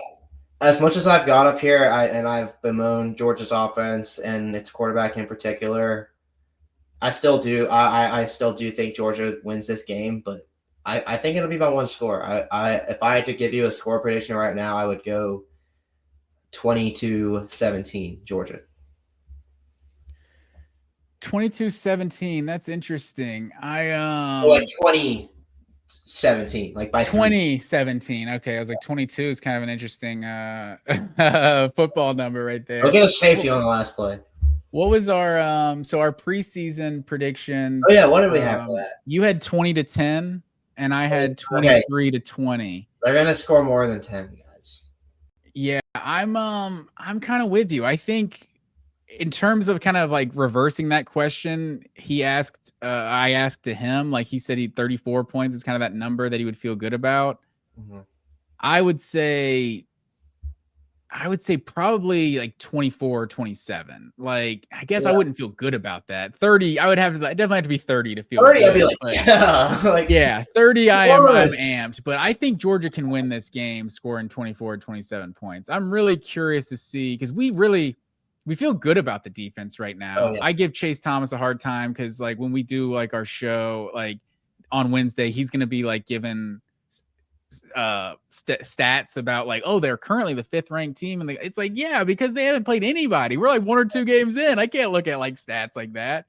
As much as I've got up here, and I've bemoaned Georgia's offense and its quarterback in particular, I still do. I still do think Georgia wins this game, but I think it'll be by one score. If I had to give you a score prediction right now, I would go 22-17 Georgia. 22-17. That's interesting. Like 2017, like by 2017. Okay, I was like 22 is kind of an interesting football number right there. I'll get a safety on the last play. What was our our preseason predictions? Oh yeah, what did we have for that? You had 20-10, and I had 23-20. They're gonna score more than 10, guys. Yeah, I'm kind of with you. I think in terms of kind of like reversing that question, I asked to him, like he said 34 points is kind of that number that he would feel good about. Mm-hmm. I would say probably like 24-27. Like, I guess I wouldn't feel good about that. 30, I definitely have to be 30 to feel 30, good. I'd be like, yeah. 30, I'm amped. But I think Georgia can win this game scoring 24-27 points. I'm really curious to see, because we feel good about the defense right now. Oh, yeah. I give Chase Thomas a hard time because like when we do like our show like on Wednesday, he's going to be like given stats about like, oh, they're currently the 5th ranked team, and it's like, yeah, because they haven't played anybody. We're like 1 or 2 games in. I can't look at like stats like that.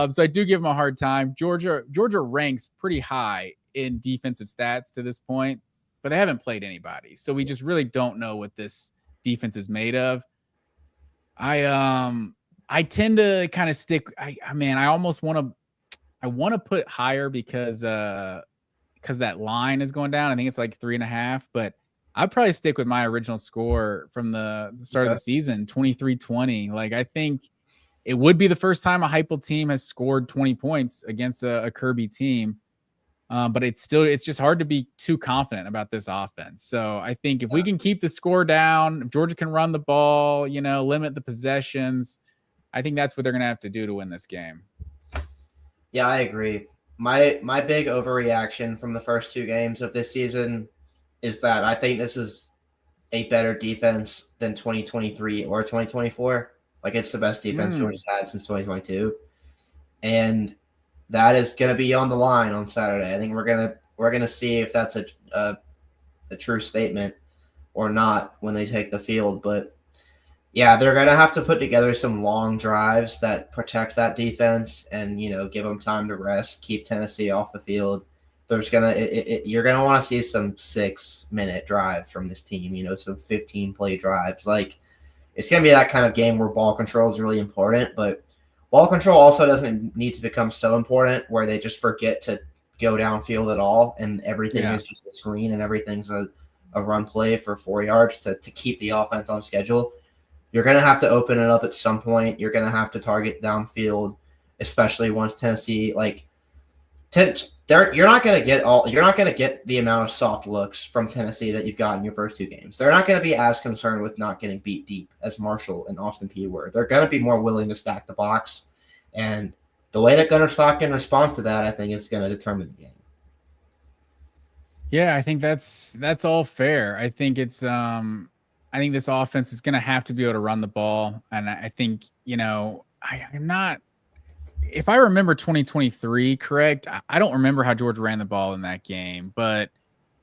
So I do give them a hard time. Georgia ranks pretty high in defensive stats to this point, but they haven't played anybody, so we just really don't know what this defense is made of. I tend to kind of stick. I almost want to put higher because that line is going down. I think it's like 3.5, but I'd probably stick with my original score from the start of the season, 23-20. Like, I think it would be the first time a Heupel team has scored 20 points against a Kirby team. But it's just hard to be too confident about this offense. So I think if we can keep the score down, if Georgia can run the ball, limit the possessions, I think that's what they're going to have to do to win this game. Yeah, I agree. My big overreaction from the first 2 games of this season is that I think this is a better defense than 2023 or 2024. Like, it's the best defense Georgia's had since 2022. And that is going to be on the line on Saturday. I think we're gonna see if that's a true statement or not when they take the field. But yeah, they're gonna have to put together some long drives that protect that defense and give them time to rest, keep Tennessee off the field. There's you're gonna want to see some 6-minute drive from this team. Some 15-play drives. Like, it's going to be that kind of game where ball control is really important, but ball control also doesn't need to become so important where they just forget to go downfield at all and everything is just a screen and everything's a run play for 4 yards to keep the offense on schedule. You're going to have to open it up at some point. You're going to have to target downfield, especially once Tennessee you're not going to get the amount of soft looks from Tennessee that you've got in your first 2 games. They're not going to be as concerned with not getting beat deep as Marshall and Austin Peay were. They're going to be more willing to stack the box, and the way that Gunnar Stockton responds to that, I think, is going to determine the game. Yeah, I think that's all fair. I think it's I think this offense is going to have to be able to run the ball, and I think I'm not. If I remember 2023 correct, I don't remember how Georgia ran the ball in that game, but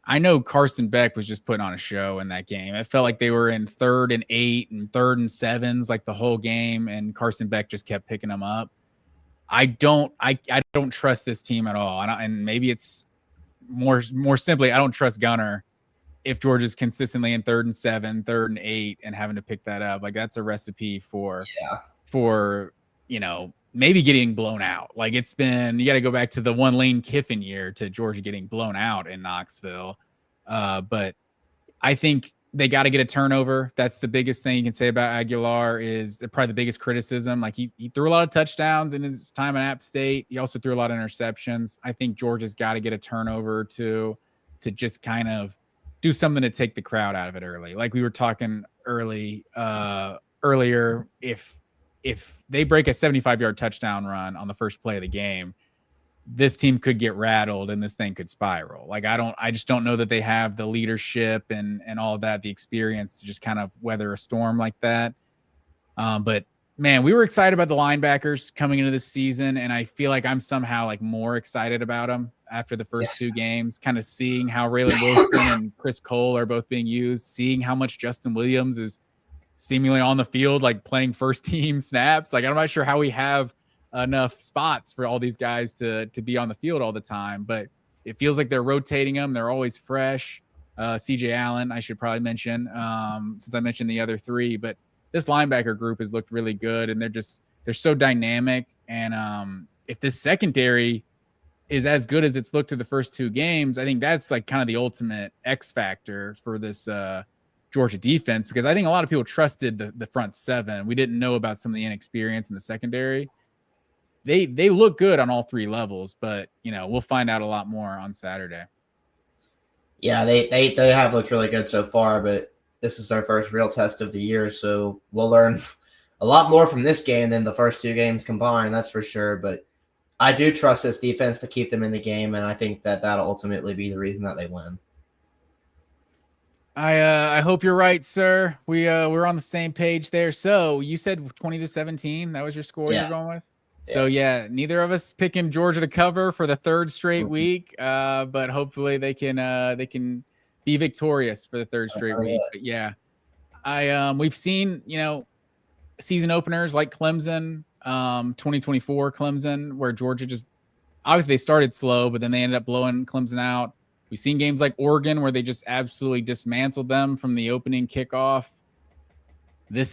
I know Carson Beck was just putting on a show in that game. It felt like they were in 3rd and 8 and 3rd and 7s like the whole game, and Carson Beck just kept picking them up. I don't trust this team at all, and maybe it's more simply I don't trust Gunnar if Georgia's consistently in 3rd and 7, 3rd and 8, and having to pick that up. Like that's a recipe for maybe getting blown out. Like you got to go back to the one Lane Kiffin year to Georgia getting blown out in Knoxville. But I think they got to get a turnover. That's the biggest thing you can say about Aguilar is probably the biggest criticism. Like he threw a lot of touchdowns in his time at App State. He also threw a lot of interceptions. I think Georgia's got to get a turnover to just kind of do something to take the crowd out of it early. Like we were talking earlier, if they break a 75-yard touchdown run on the first play of the game, this team could get rattled and this thing could spiral. Like I just don't know that they have the leadership and all of that, the experience to just kind of weather a storm like that. But man, we were excited about the linebackers coming into this season, and I feel like I'm somehow like more excited about them after the first 2 games, kind of seeing how Raylan Wilson and Chris Cole are both being used, seeing how much Justin Williams is seemingly on the field, like playing first team snaps. Like I'm not sure how we have enough spots for all these guys to be on the field all the time, but it feels like they're rotating them. They're always fresh. CJ Allen, I should probably mention, since I mentioned the other 3, but this linebacker group has looked really good, and they're so dynamic. And if this secondary is as good as it's looked to the first 2 games, I think that's like kind of the ultimate X factor for this Georgia defense, because I think a lot of people trusted the front 7. We didn't know about some of the inexperience in the secondary. They look good on all 3 levels, but we'll find out a lot more on Saturday. Yeah, they have looked really good so far, but this is our first real test of the year, so we'll learn a lot more from this game than the first 2 games combined, that's for sure. But I do trust this defense to keep them in the game, and I think that that'll ultimately be the reason that they win. I hope you're right, sir. We're on the same page there. So you said 20-17. That was your score you're going with? So yeah, neither of us picking Georgia to cover for the 3rd straight week. But hopefully they can be victorious for the 3rd straight week. But yeah, we've seen, season openers like Clemson, 2024 Clemson, where Georgia just obviously they started slow, but then they ended up blowing Clemson out. We've seen games like Oregon where they just absolutely dismantled them from the opening kickoff. This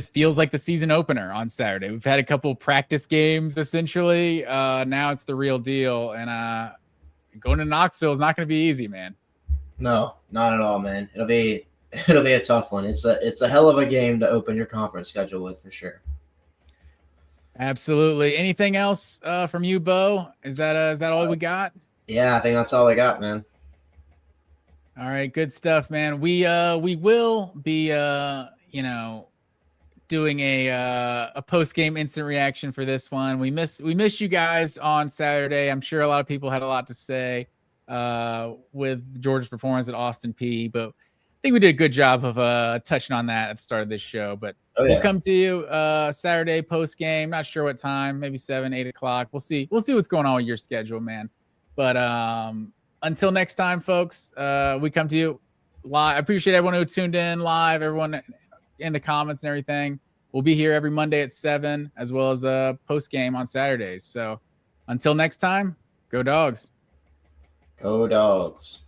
feels like the season opener on Saturday. We've had a couple practice games essentially. Now it's the real deal, and going to Knoxville is not going to be easy, man. No, not at all, man. It'll be a tough one. It's a hell of a game to open your conference schedule with, for sure. Absolutely. Anything else from you, Bo? Is that all we got? Yeah, I think that's all I got, man. All right, good stuff, man. We will be doing a post-game instant reaction for this one. We missed you guys on Saturday. I'm sure a lot of people had a lot to say with Georgia's performance at Austin Peay, but I think we did a good job of touching on that at the start of this show. But we'll come to you Saturday post-game. Not sure what time, maybe 7, 8 o'clock. We'll see what's going on with your schedule, man. But until next time, folks, we come to you live. I appreciate everyone who tuned in live, everyone in the comments and everything. We'll be here every Monday at 7, as well as a post game on Saturdays. So until next time, go Dogs. Go Dogs.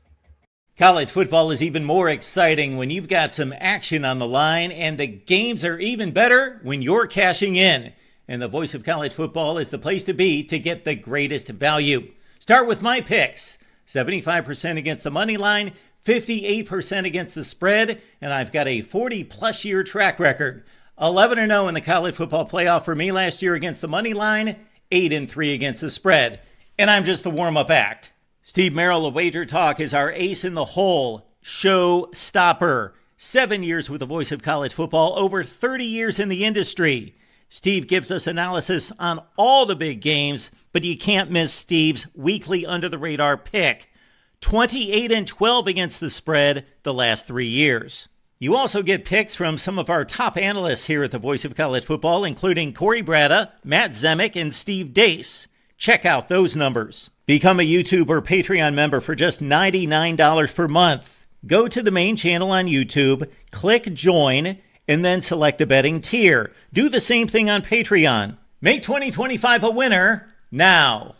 College football is even more exciting when you've got some action on the line, and the games are even better when you're cashing in. And the Voice of College Football is the place to be to get the greatest value. Start with my picks. 75% against the money line, 58% against the spread, and I've got a 40-plus year track record. 11-0 in the college football playoff for me last year against the money line, 8-3 against the spread. And I'm just the warm-up act. Steve Merrill of Wager Talk is our ace in the hole, show stopper. 7 years with the Voice of College Football, over 30 years in the industry. Steve gives us analysis on all the big games, but you can't miss Steve's weekly under-the-radar pick. 28-12 against the spread the last 3 years. You also get picks from some of our top analysts here at the Voice of College Football, including Corey Bratta, Matt Zemek, and Steve Dace. Check out those numbers. Become a YouTube or Patreon member for just $99 per month. Go to the main channel on YouTube, click join, and then select a betting tier. Do the same thing on Patreon. Make 2025 a winner now.